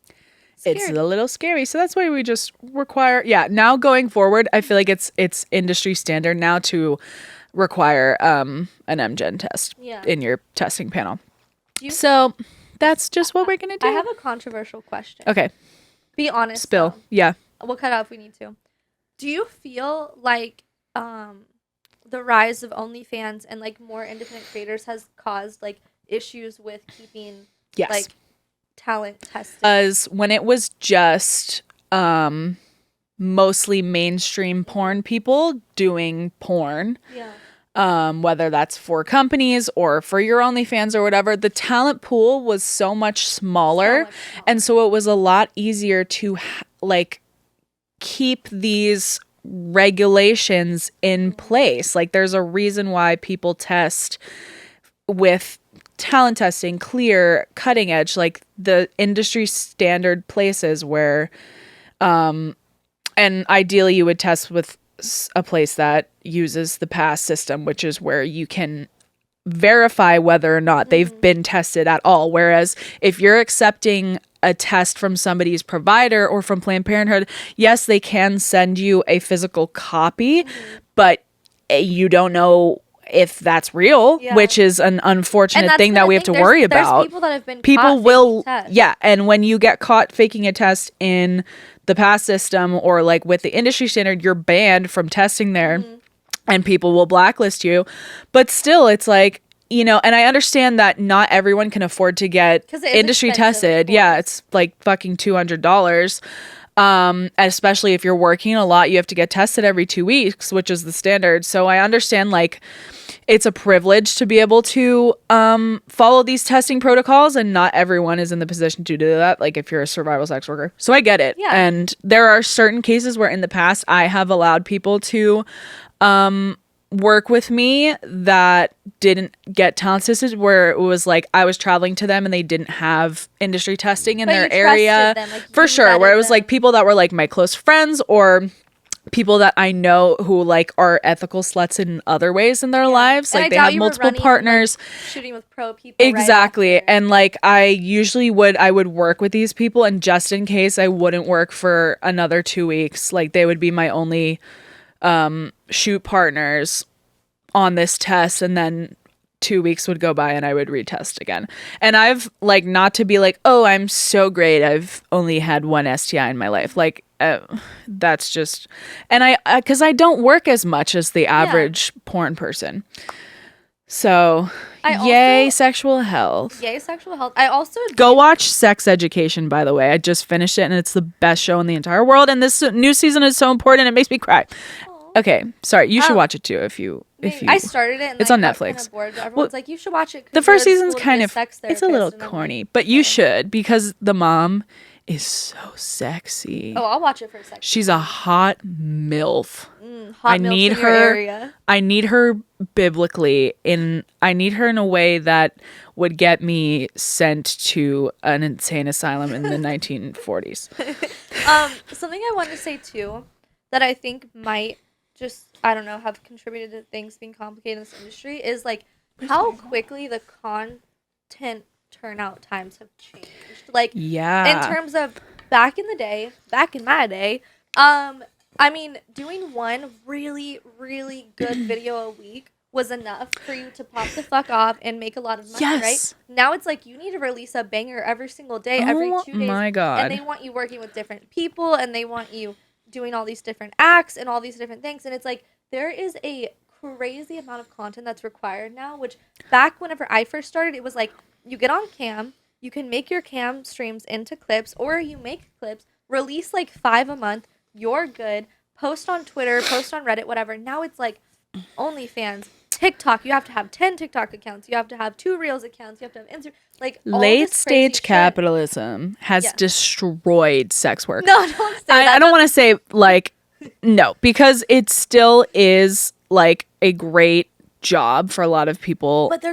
scared. It's a little scary. So that's why we just require, now going forward, I feel like it's industry standard now to require an MGen test in your testing panel. So that's just what we're going to do. I have a controversial question. Okay. Be honest. Spill. Yeah. We'll cut out if we need to. Do you feel like the rise of OnlyFans and like more independent creators has caused like issues with keeping like talent tested. Because when it was just mostly mainstream porn people doing porn, whether that's for companies or for your OnlyFans or whatever, the talent pool was so much smaller. And so it was a lot easier to like keep these regulations in place. Like there's a reason why people test with talent testing, clear, cutting edge, like the industry standard places where and ideally you would test with a place that uses the pass system, which is where you can verify whether or not they've been tested at all. Whereas if you're accepting a test from somebody's provider or from Planned Parenthood, yes, they can send you a physical copy, but you don't know if that's real, which is an unfortunate thing that we have to worry about. There's people that have been caught faking tests. And when you get caught faking a test in the pass system or like with the industry standard, you're banned from testing there and people will blacklist you. But still, it's like, you know, and I understand that not everyone can afford to get industry tested. Yeah, it's like fucking $200. Especially if you're working a lot, you have to get tested every 2 weeks, which is the standard. So I understand like it's a privilege to be able to follow these testing protocols, and not everyone is in the position to do that, like if you're a survival sex worker. So I get it. Yeah. And there are certain cases where in the past I have allowed people to work with me that didn't get talent tested, where it was like I was traveling to them and they didn't have industry testing in their area. For sure. Where it was like people that were like my close friends or people that I know who like are ethical sluts in other ways in their lives. Like they have multiple partners. Like, shooting with pro people. Exactly. And like I would work with these people, and just in case I wouldn't work for another 2 weeks, like they would be my only shoot partners on this test, and then 2 weeks would go by and I would retest again. And I've like, not to be like, oh, I'm so great, I've only had one STI in my life, like that's just, and I because I don't work as much as the average porn person, so yay sexual health. I also go watch Sex Education, by the way. I just finished it and it's the best show in the entire world, and this new season is so important, it makes me cry. Okay, sorry, you should watch it too if you I started it and it's on Netflix. Kind of bored, but everyone's like, you should watch it. The first season's kind of, it's a little corny, but you should, because the mom is so sexy. Oh, I'll watch it for a second. She's a hot MILF. I need her. I need her biblically I need her in a way that would get me sent to an insane asylum in the 1940s. Something I wanted to say too that I think might just, I don't know, have contributed to things being complicated in this industry is like how quickly the content turnout times have changed. Like, in terms of back in my day, I mean, doing one really, really good video a week was enough for you to pop the fuck off and make a lot of money, right? Now it's like you need to release a banger every single day, every 2 days. Oh my God. And they want you working with different people, and they want you doing all these different acts and all these different things. And it's like there is a crazy amount of content that's required now, which back whenever I first started, it was like you get on cam, you can make your cam streams into clips, or you make clips, release like 5 a month, you're good, post on Twitter, post on Reddit, whatever. Now it's like OnlyFans, TikTok, you have to have 10 TikTok accounts, you have to have 2 Reels accounts, you have to have Instagram, like late stage capitalism has destroyed sex work. No, don't say that. I don't want to say like no, because it still is like a great job for a lot of people. But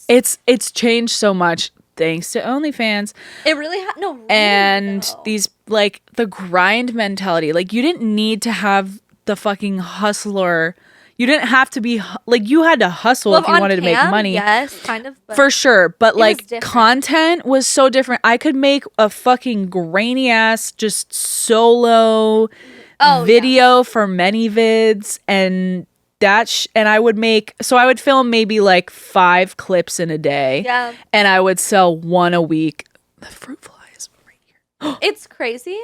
it's changed so much thanks to OnlyFans. It really these like the grind mentality. Like you didn't need to have the fucking hustler. You didn't have to be like, you had to hustle if you wanted to make money. Yes, kind of. For sure. But like content was so different. I could make a fucking grainy ass just solo video for many vids, and and I would I would film maybe like 5 clips in a day. Yeah. And I would sell 1 a week. The fruit fly is right here. It's crazy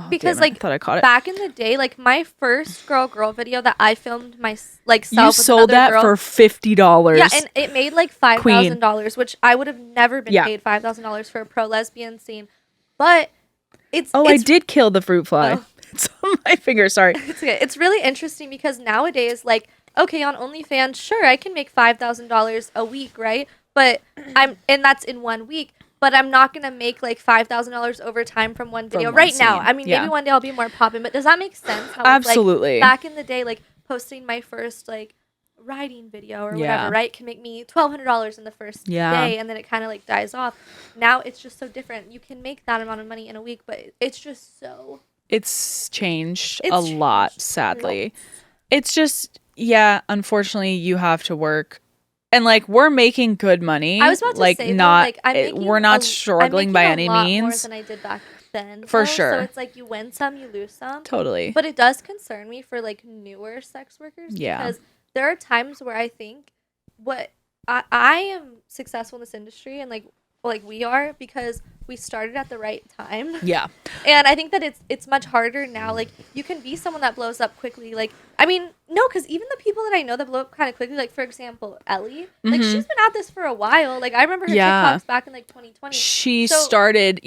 because I thought I caught it. back in the day, like my first girl video that I filmed myself. You sold that girl, for $50. Yeah, and it made like $5,000, which I would have never been paid $5,000 for a pro lesbian scene. But it's I did kill the fruit fly. Oh. It's on my finger. Sorry. It's okay. It's really interesting because nowadays, like, okay, on OnlyFans, sure, I can make $5,000 a week, right? But and that's in 1 week. But I'm not gonna make like $5,000 over time from one video now. I mean, maybe one day I'll be more popping. But does that make sense? How Absolutely. It's, like, back in the day, like posting my first like riding video or whatever, right, can make me $1,200 in the first day, and then it kind of like dies off. Now it's just so different. You can make that amount of money in a week, but it's just so. It's changed a lot, sadly. It's just, unfortunately, you have to work. And, like, we're making good money. I was about to say, we're not struggling by any means. More than I did back then. For sure. So it's like you win some, you lose some. Totally. But it does concern me for, like, newer sex workers. Yeah. Because there are times where I think I am successful in this industry and, like we are because we started at the right time. Yeah. And I think that it's much harder now. Like, you can be someone that blows up quickly. Like, I mean, no, because even the people that I know that blow up kind of quickly, like, for example, Ellie, like, she's been at this for a while. Like, I remember her TikToks back in, like, 2020. She started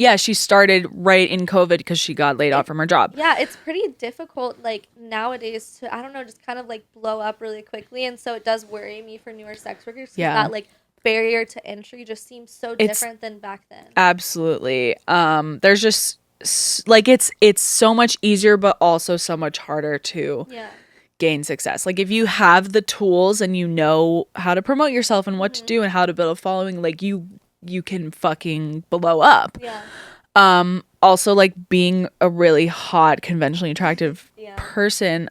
right in COVID because she got laid off from her job. Yeah, it's pretty difficult, like, nowadays to, I don't know, just kind of, like, blow up really quickly. And so it does worry me for newer sex workers. That, like, barrier to entry just seems so different than back then. Absolutely. There's just like it's so much easier but also so much harder to gain success. Like, if you have the tools and you know how to promote yourself and what to do and how to build a following, like you can fucking blow up. Also, like, being a really hot, conventionally attractive person,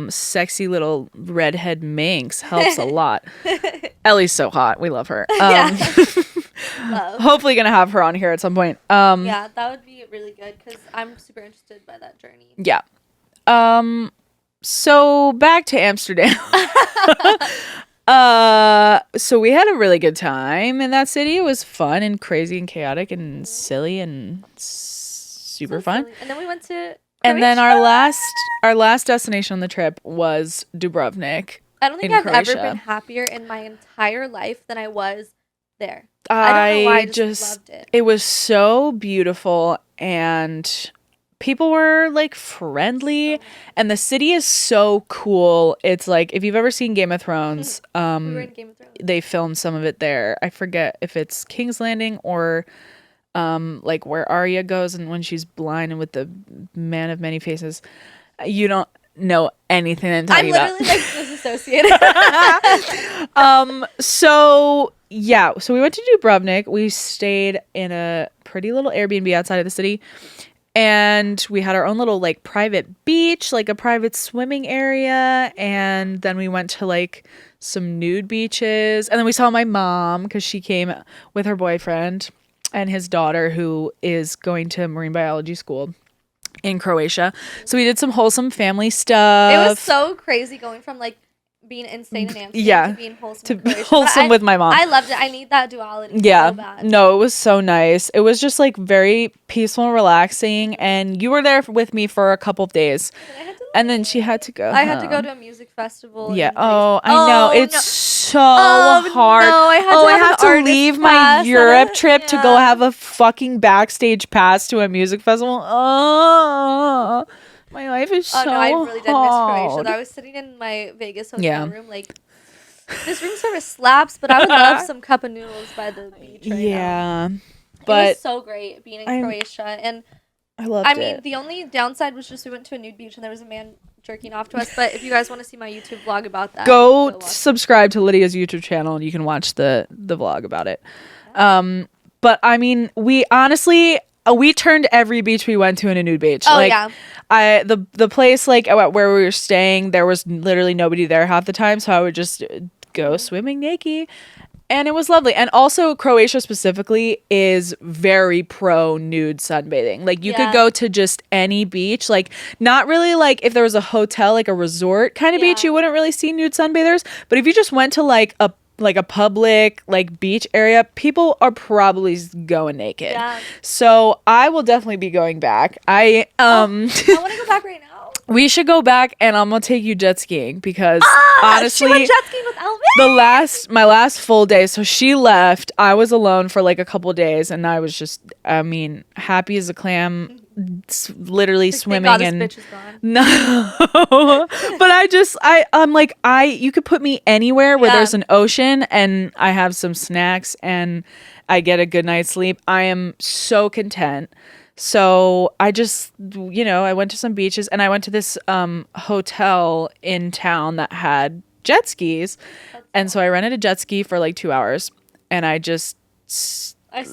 sexy little redhead minx helps a lot. Ellie's so hot. We love her. Hopefully gonna have her on here at some point. Yeah, that would be really good because I'm super interested by that journey. Yeah. So back to Amsterdam. So we had a really good time in that city. It was fun and crazy and chaotic and silly and super fun. Silly. And then we went to Croatia. And then our last destination on the trip was Dubrovnik. I don't think I've ever been happier in my entire life than I was there. I don't know why, I just loved it. It was so beautiful and people were like friendly and the city is so cool. It's like, if you've ever seen Game of Thrones, we were in Game of Thrones. They filmed some of it there. I forget if it's King's Landing or like where Arya goes and when she's blind and with the man of many faces. You don't know anything I'm talking about. I'm literally like disassociated. So we went to Dubrovnik. We stayed in a pretty little Airbnb outside of the city. And we had our own little like private beach, like a private swimming area. And then we went to like some nude beaches. And then we saw my mom because she came with her boyfriend and his daughter who is going to marine biology school in Croatia. So we did some wholesome family stuff. It was so crazy going from like being insane in Amsterdam to being wholesome in Croatia. With my mom. I loved it. I need that duality so bad. No, it was so nice. It was just like very peaceful and relaxing. And you were there with me for a couple of days. And then she had to go. I had to go to a music festival. Yeah. I know. It's so hard. No, I had to leave my Europe trip to go have a fucking backstage pass to a music festival. Oh, my life is so hard. Oh, no, I really did miss Croatia. I was sitting in my Vegas hotel room, like, this room service slaps, but I would love some cup of noodles by the beach right now. But it was so great being in Croatia. And I loved it. I mean, the only downside was just we went to a nude beach and there was a man jerking off to us. But if you guys want to see my YouTube vlog about that, go subscribe to Lydia's YouTube channel and you can watch the vlog about it. But I mean, we honestly, we turned every beach we went to in a nude beach. Oh, like, yeah. The place like where we were staying, there was literally nobody there half the time. So I would just go swimming naked. And it was lovely. And also Croatia specifically is very pro nude sunbathing. Like you could go to just any beach, like not really like if there was a hotel, like a resort kind of beach, you wouldn't really see nude sunbathers. But if you just went to like a like a public like beach area, people are probably going naked. Yeah. So I will definitely be going back. I want to go back right now. We should go back, and I'm gonna take you jet skiing because honestly, she went jet skiing with Elvin. my last full day. So she left. I was alone for like a couple days, and I was just, I mean, happy as a clam, literally swimming. God, and this bitch is gone. no, but I'm like, you could put me anywhere where there's an ocean, and I have some snacks, and I get a good night's sleep. I am so content. So I just, I went to some beaches, and I went to this hotel in town that had jet skis. And so I rented a jet ski for like 2 hours, and I just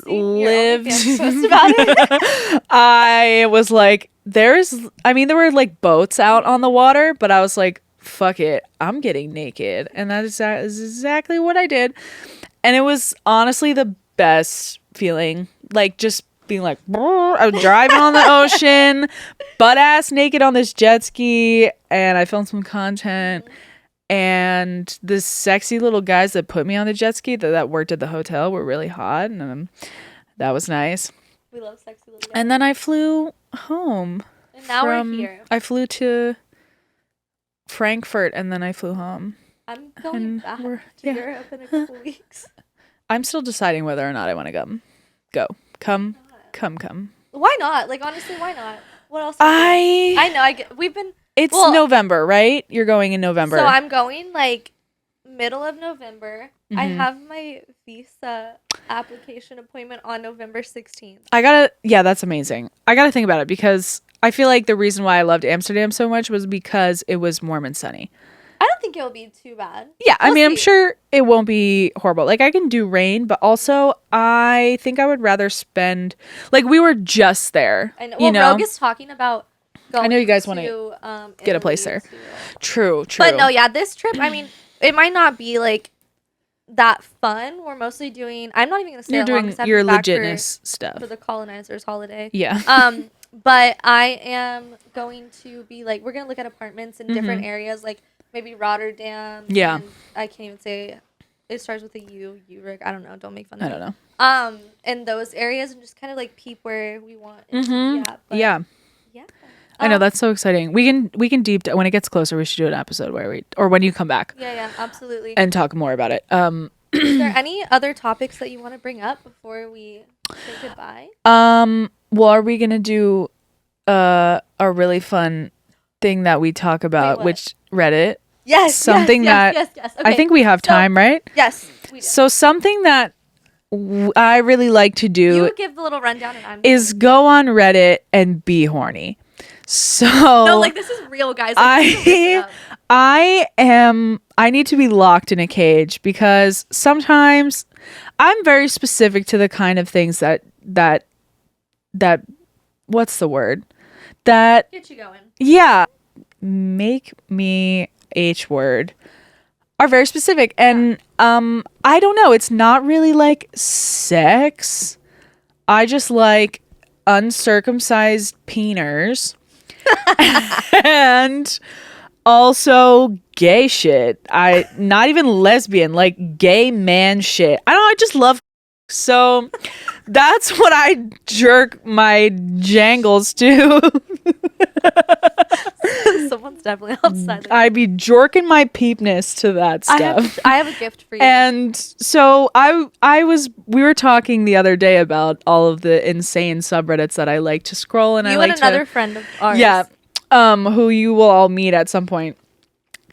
lived. About it. I was like, there were like boats out on the water, but I was like, fuck it, I'm getting naked. And that is exactly what I did. And it was honestly the best feeling, like just being like, I was driving on the ocean, butt ass naked on this jet ski, and I filmed some content. And the sexy little guys that put me on the jet ski that worked at the hotel were really hot, and that was nice. We love sexy little guys. And then I flew home. And now we're here. I flew to Frankfurt, and then I flew home. I'm going back to Europe in a couple weeks. I'm still deciding whether or not I want to come. Why not? Like, honestly, why not? What else? I know. We've been. It's November, right? You're going in November. So I'm going like middle of November. Mm-hmm. I have my visa application appointment on November 16th. That's amazing. I gotta think about it because I feel like the reason why I loved Amsterdam so much was because it was warm and sunny. I don't think it'll be too bad. Yeah, I mean, I'm sure it won't be horrible. Like, I can do rain, but also I think I would rather spend, like, we were just there. I know. Well, Rogue is talking about going. I know you guys want to get a place there. True. But no, yeah, this trip, I mean, it might not be like that fun. We're mostly doing. I'm not even gonna stay. You're doing your legitness stuff for the colonizers' holiday. Yeah. But I am going to be like, we're gonna look at apartments in different areas, like maybe Rotterdam. Yeah. I can't even say. It starts with a U. Rick. I don't know. Don't make fun of me. I don't know. In those areas, and just kind of like peep where we want. Yeah. I know, that's so exciting. We can deep dive when it gets closer. We should do an episode or when you come back. Yeah, absolutely. And talk more about it. Is there any other topics that you want to bring up before we say goodbye? Well, are we gonna do a really fun thing that we talk about, which Reddit? Yes. Something that Okay. I think we have time, right? Yes, we do. So something that I really like to do. You give the little rundown, and is go on Reddit and be horny. So no, like this is real, guys. Like, I need to be locked in a cage because sometimes I'm very specific to the kind of things that what's the word? That get you going. Yeah. Make me H word are very specific. And I don't know, it's not really like sex. I just like uncircumcised peeners. And also gay shit. Not even lesbian, like gay man shit. I don't know, I just love. So that's what I jerk my jangles to. Someone's definitely outside. I be jerking my peepness to that stuff. I have a gift for you. And so we were talking the other day about all of the insane subreddits that I like to scroll, and another friend of ours. Yeah. Who you will all meet at some point.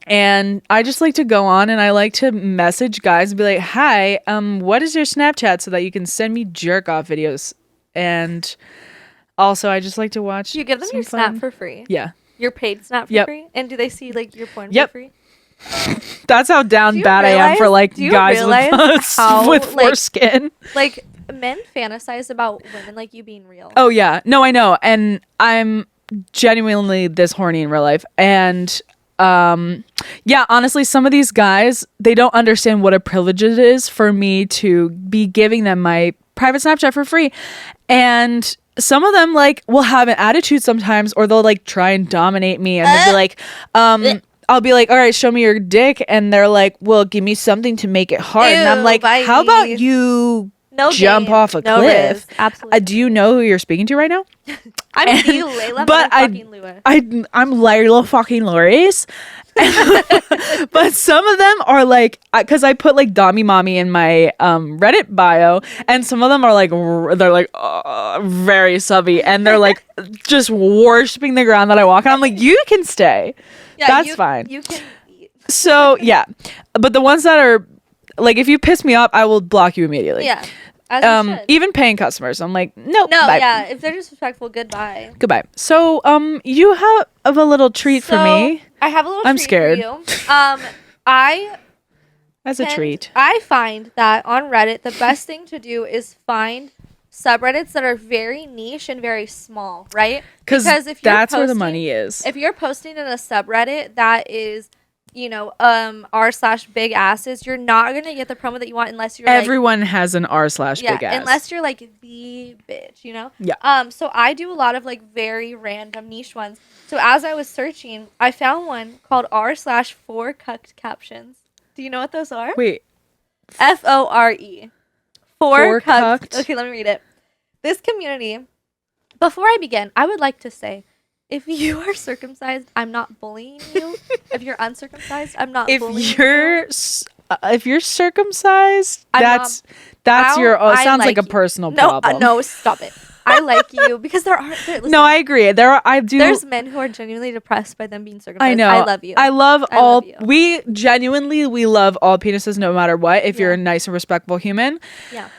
And I just like to go on and I like to message guys and be like, hi, what is your Snapchat so that you can send me jerk off videos? And also I just like to watch. You give them your Snap for free. Yeah. Your paid Snap for free? And do they see like your porn for free? That's how down bad I am for like guys with foreskin. Like men fantasize about women like you being real. Oh yeah. No, I know. And I'm genuinely this horny in real life. And honestly, some of these guys, they don't understand what a privilege it is for me to be giving them my private Snapchat for free. And some of them like will have an attitude sometimes, or they'll like try and dominate me, and they'll be like, I'll be like, all right, show me your dick. And they're like, well, give me something to make it hard. Ew, and I'm like, bye. how about you jump off a cliff? Absolutely. Do you know who you're speaking to right now? I'm you, Layla, but I'm Layla fucking Loris. But some of them are like, because I put like Dommy Mommy in my Reddit bio, and some of them are like, they're like very subby, and they're like just worshiping the ground that I walk on. I'm like, you can stay. Yeah, that's fine. You can eat. So yeah, but the ones that are like, if you piss me off, I will block you immediately. Yeah. As you should. Even paying customers, I'm like, no, bye. Yeah, if they're disrespectful, goodbye. So you have a little treat for me. I have a little I'm treat scared. for you. I find that on Reddit, the best thing to do is find subreddits that are very niche and very small, right? Because if that's where the money is. If you're posting in a subreddit that is, r/big asses, you're not gonna get the promo that you want unless you're everyone has an r/big ass. Unless you're like the bitch, Yeah. So I do a lot of like very random niche ones. So as I was searching, I found one called r/4 cucked captions. Do you know what those are? Wait. FORE. Four cucked. cucked. Okay, let me read it. This community. Before I begin, I would like to say, if you are circumcised, I'm not bullying you. If you're uncircumcised, I'm not bullying you. If you're circumcised, that's your. Oh, it sounds like a personal problem. No, stop it. I like you because listen, no, I agree. There's men who are genuinely depressed by them being circumcised. I know. I love you. I love you. We love all penises no matter what. If you're a nice and respectful human. Yeah.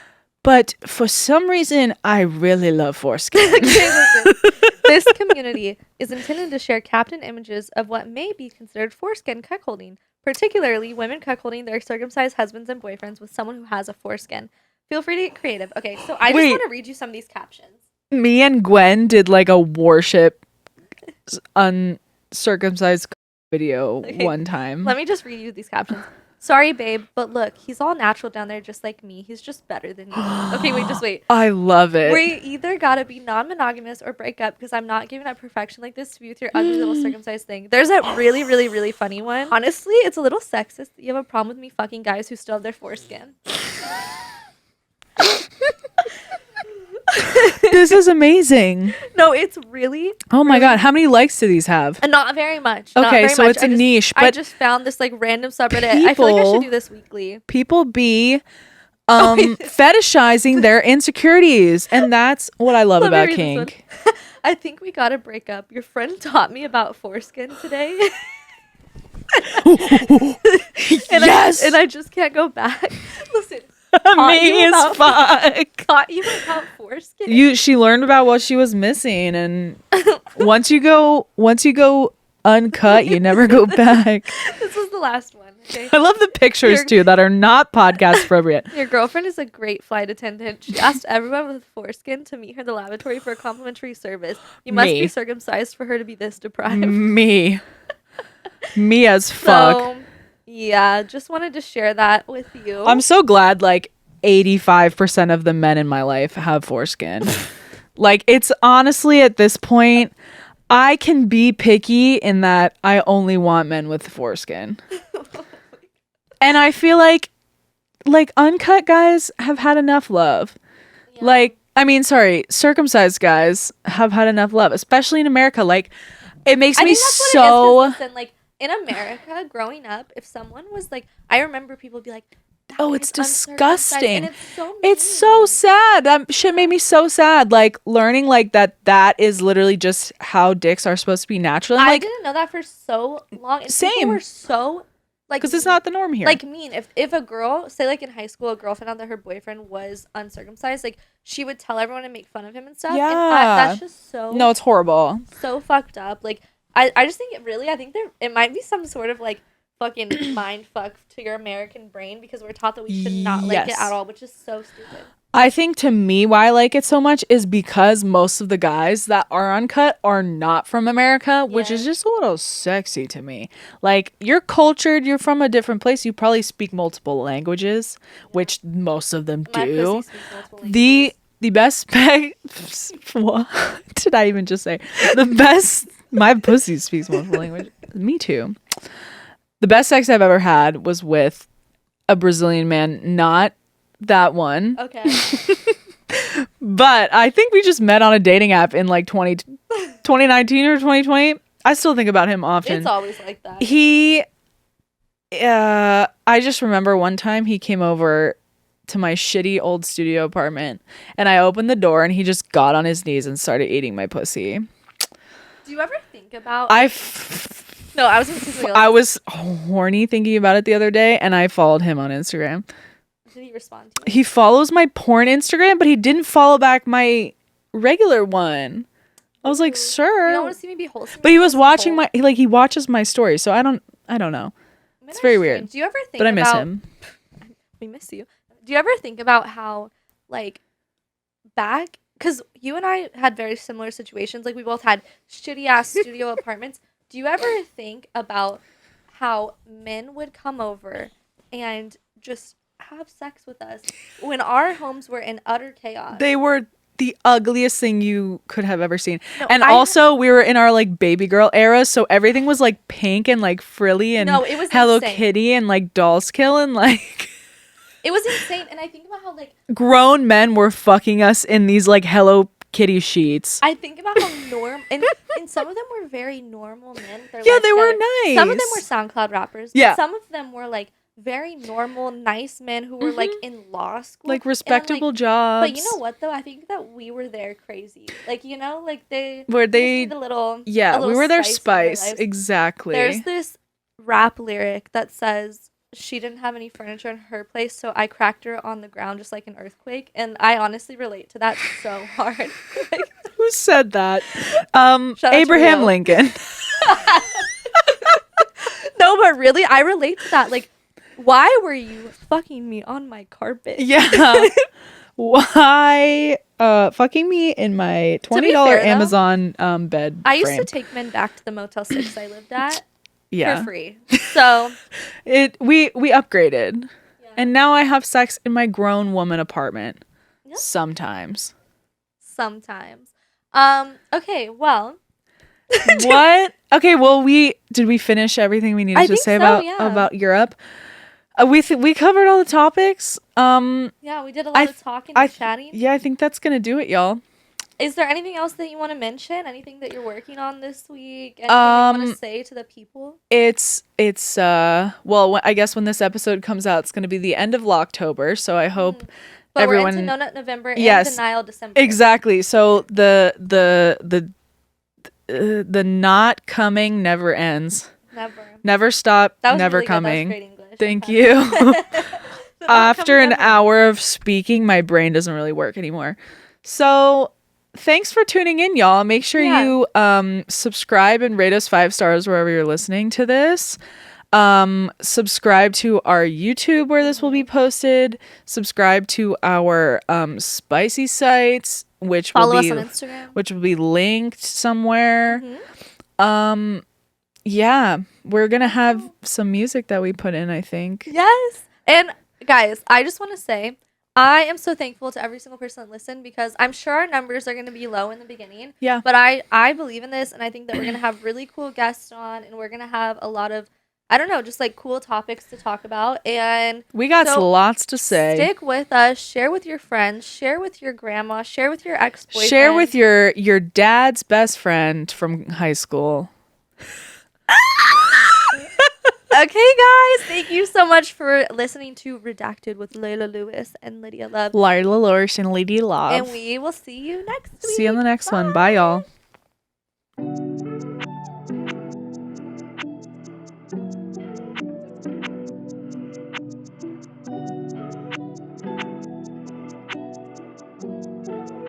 But for some reason, I really love foreskin. Okay, listen. This community is intended to share captain images of what may be considered foreskin cuckolding, particularly women cuckolding their circumcised husbands and boyfriends with someone who has a foreskin. Feel free to get creative. Okay, so I just want to read you some of these captions. Me and Gwen did like a worship uncircumcised video one time. Let me just read you these captions. Sorry, babe, but look, he's all natural down there just like me. He's just better than you. Okay, wait, just wait. I love it. We either gotta be non-monogamous or break up because I'm not giving up perfection like this to be with your ugly little circumcised thing. There's a really, really, really funny one. Honestly, it's a little sexist that you have a problem with me fucking guys who still have their foreskin. This is amazing. No, it's really. Oh my god, how many likes do these have? Not very much. Okay, so it's a niche. But I just found this like random subreddit. I feel like I should do this weekly. People be fetishizing their insecurities, and that's what I love about kink. I think we gotta break up. Your friend taught me about foreskin today. Yes, and I just can't go back. Listen. Me as fuck. Taught you about foreskin. She learned about what she was missing, and once you go uncut, you never go back. This was the last one. Okay? I love the pictures too that are not podcast appropriate. Your girlfriend is a great flight attendant. She asked everyone with foreskin to meet her at the lavatory for a complimentary service. You must be circumcised for her to be this deprived. Me as fuck. So, yeah, just wanted to share that with you. I'm so glad like 85% of the men in my life have foreskin. Like, it's honestly at this point, I can be picky in that I only want men with foreskin. And I feel like uncut guys have had enough love. Yeah. Circumcised guys have had enough love, especially in America. Like, it makes me so... In America, growing up, if someone was like, I remember people be like, oh, it's disgusting. And it's so sad. That shit made me so sad. Like, learning like that is literally just how dicks are supposed to be natural. I didn't know that for so long. And same. People were so like, because it's not the norm here. Like, mean. If a girl, say like in high school, a girl found out that her boyfriend was uncircumcised, like she would tell everyone and make fun of him and stuff. Yeah, and that's just so. No, it's horrible. So fucked up. Like. I just think it might be some sort of like fucking mind fuck to your American brain because we're taught that we should not like it at all, which is so stupid. I think to me why I like it so much is because most of the guys that are uncut are not from America, which is just a little sexy to me. Like, you're cultured, you're from a different place, you probably speak multiple languages, which most of them do. The best what did I even just say? The best, my pussy speaks multiple language. Me too. The best sex I've ever had was with a Brazilian man, not that one. Okay. But I think we just met on a dating app in like 2019 or 2020. I still think about him often. It's always like that. I just remember one time he came over to my shitty old studio apartment and I opened the door and he just got on his knees and started eating my pussy. Do you ever think about... No, I was horny thinking about it the other day and I followed him on Instagram. Did he respond to you? He follows my porn Instagram, but he didn't follow back my regular one. I was like, sir. You don't want to see me be wholesome? But he was watching he watches my story, so I don't know. It's very weird. Do you ever think but I miss him. We miss you. Do you ever think about how, like, back, because you and I had very similar situations, like we both had shitty ass studio apartments. Do you ever think about how men would come over and just have sex with us when our homes were in utter chaos? They were the ugliest thing you could have ever seen. No, and also we were in our like baby girl era, so everything was like pink and like frilly and it was Hello insane. Kitty and like Dolls Kill and like it was insane. And I think about how like grown men were fucking us in these like Hello Kitty sheets. I think about how and some of them were very normal men. Yeah, they were nice. Some of them were SoundCloud rappers. Yeah. Some of them were like very normal, nice men who were like in law school, like respectable jobs. But you know what though? I think that we were their crazy. Like, you know, like they the little we were their spice. Exactly. There's this rap lyric that says she didn't have any furniture in her place, so I cracked her on the ground just like an earthquake. And I honestly relate to that so hard. Like, who said that? Abraham Lincoln. No, but really, I relate to that. Like, why were you fucking me on my carpet? Yeah. Why fucking me in my $20 Amazon bed I used frame. to take men back to the Motel 6 I lived at for free. So we upgraded. Yeah. And now I have sex in my grown woman apartment. Yep. Sometimes. Okay, well. What? Okay, well, did we finish everything we needed to say about Europe? We covered all the topics. Yeah, we did a lot of talking and chatting. Yeah, I think that's gonna do it, y'all. Is there anything else that you want to mention? Anything that you're working on this week? Anything you want to say to the people? It's well, I guess when this episode comes out, it's gonna be the end of October. So I hope everyone. We're into No Nut November and Denial December. Exactly. So the not coming never ends. Never stop. That was never really coming. Good. That was great English. Thank you. After an hour of speaking, my brain doesn't really work anymore. So thanks for tuning in, y'all. Make sure you subscribe and rate us 5 stars wherever you're listening to this. Subscribe to our YouTube where this will be posted. Subscribe to our spicy sites, which follow us on Instagram, which will be linked somewhere. Mm-hmm. Yeah, we're gonna have some music that we put in, I think. Yes. And guys, I just want to say I am so thankful to every single person that listened, because I'm sure our numbers are going to be low in the beginning. Yeah. But I believe in this, and I think that we're going to have really cool guests on, and we're going to have a lot of, I don't know, just like cool topics to talk about. And we got lots to say. Stick with us. Share with your friends. Share with your grandma. Share with your ex-boyfriend. Share with your dad's best friend from high school. Okay, guys, thank you so much for listening to Redacted with Leila Lewis and Lydia Love. Lyla Lewis and Lydia Love. And we will see you next week. See you on the next one. Bye, y'all.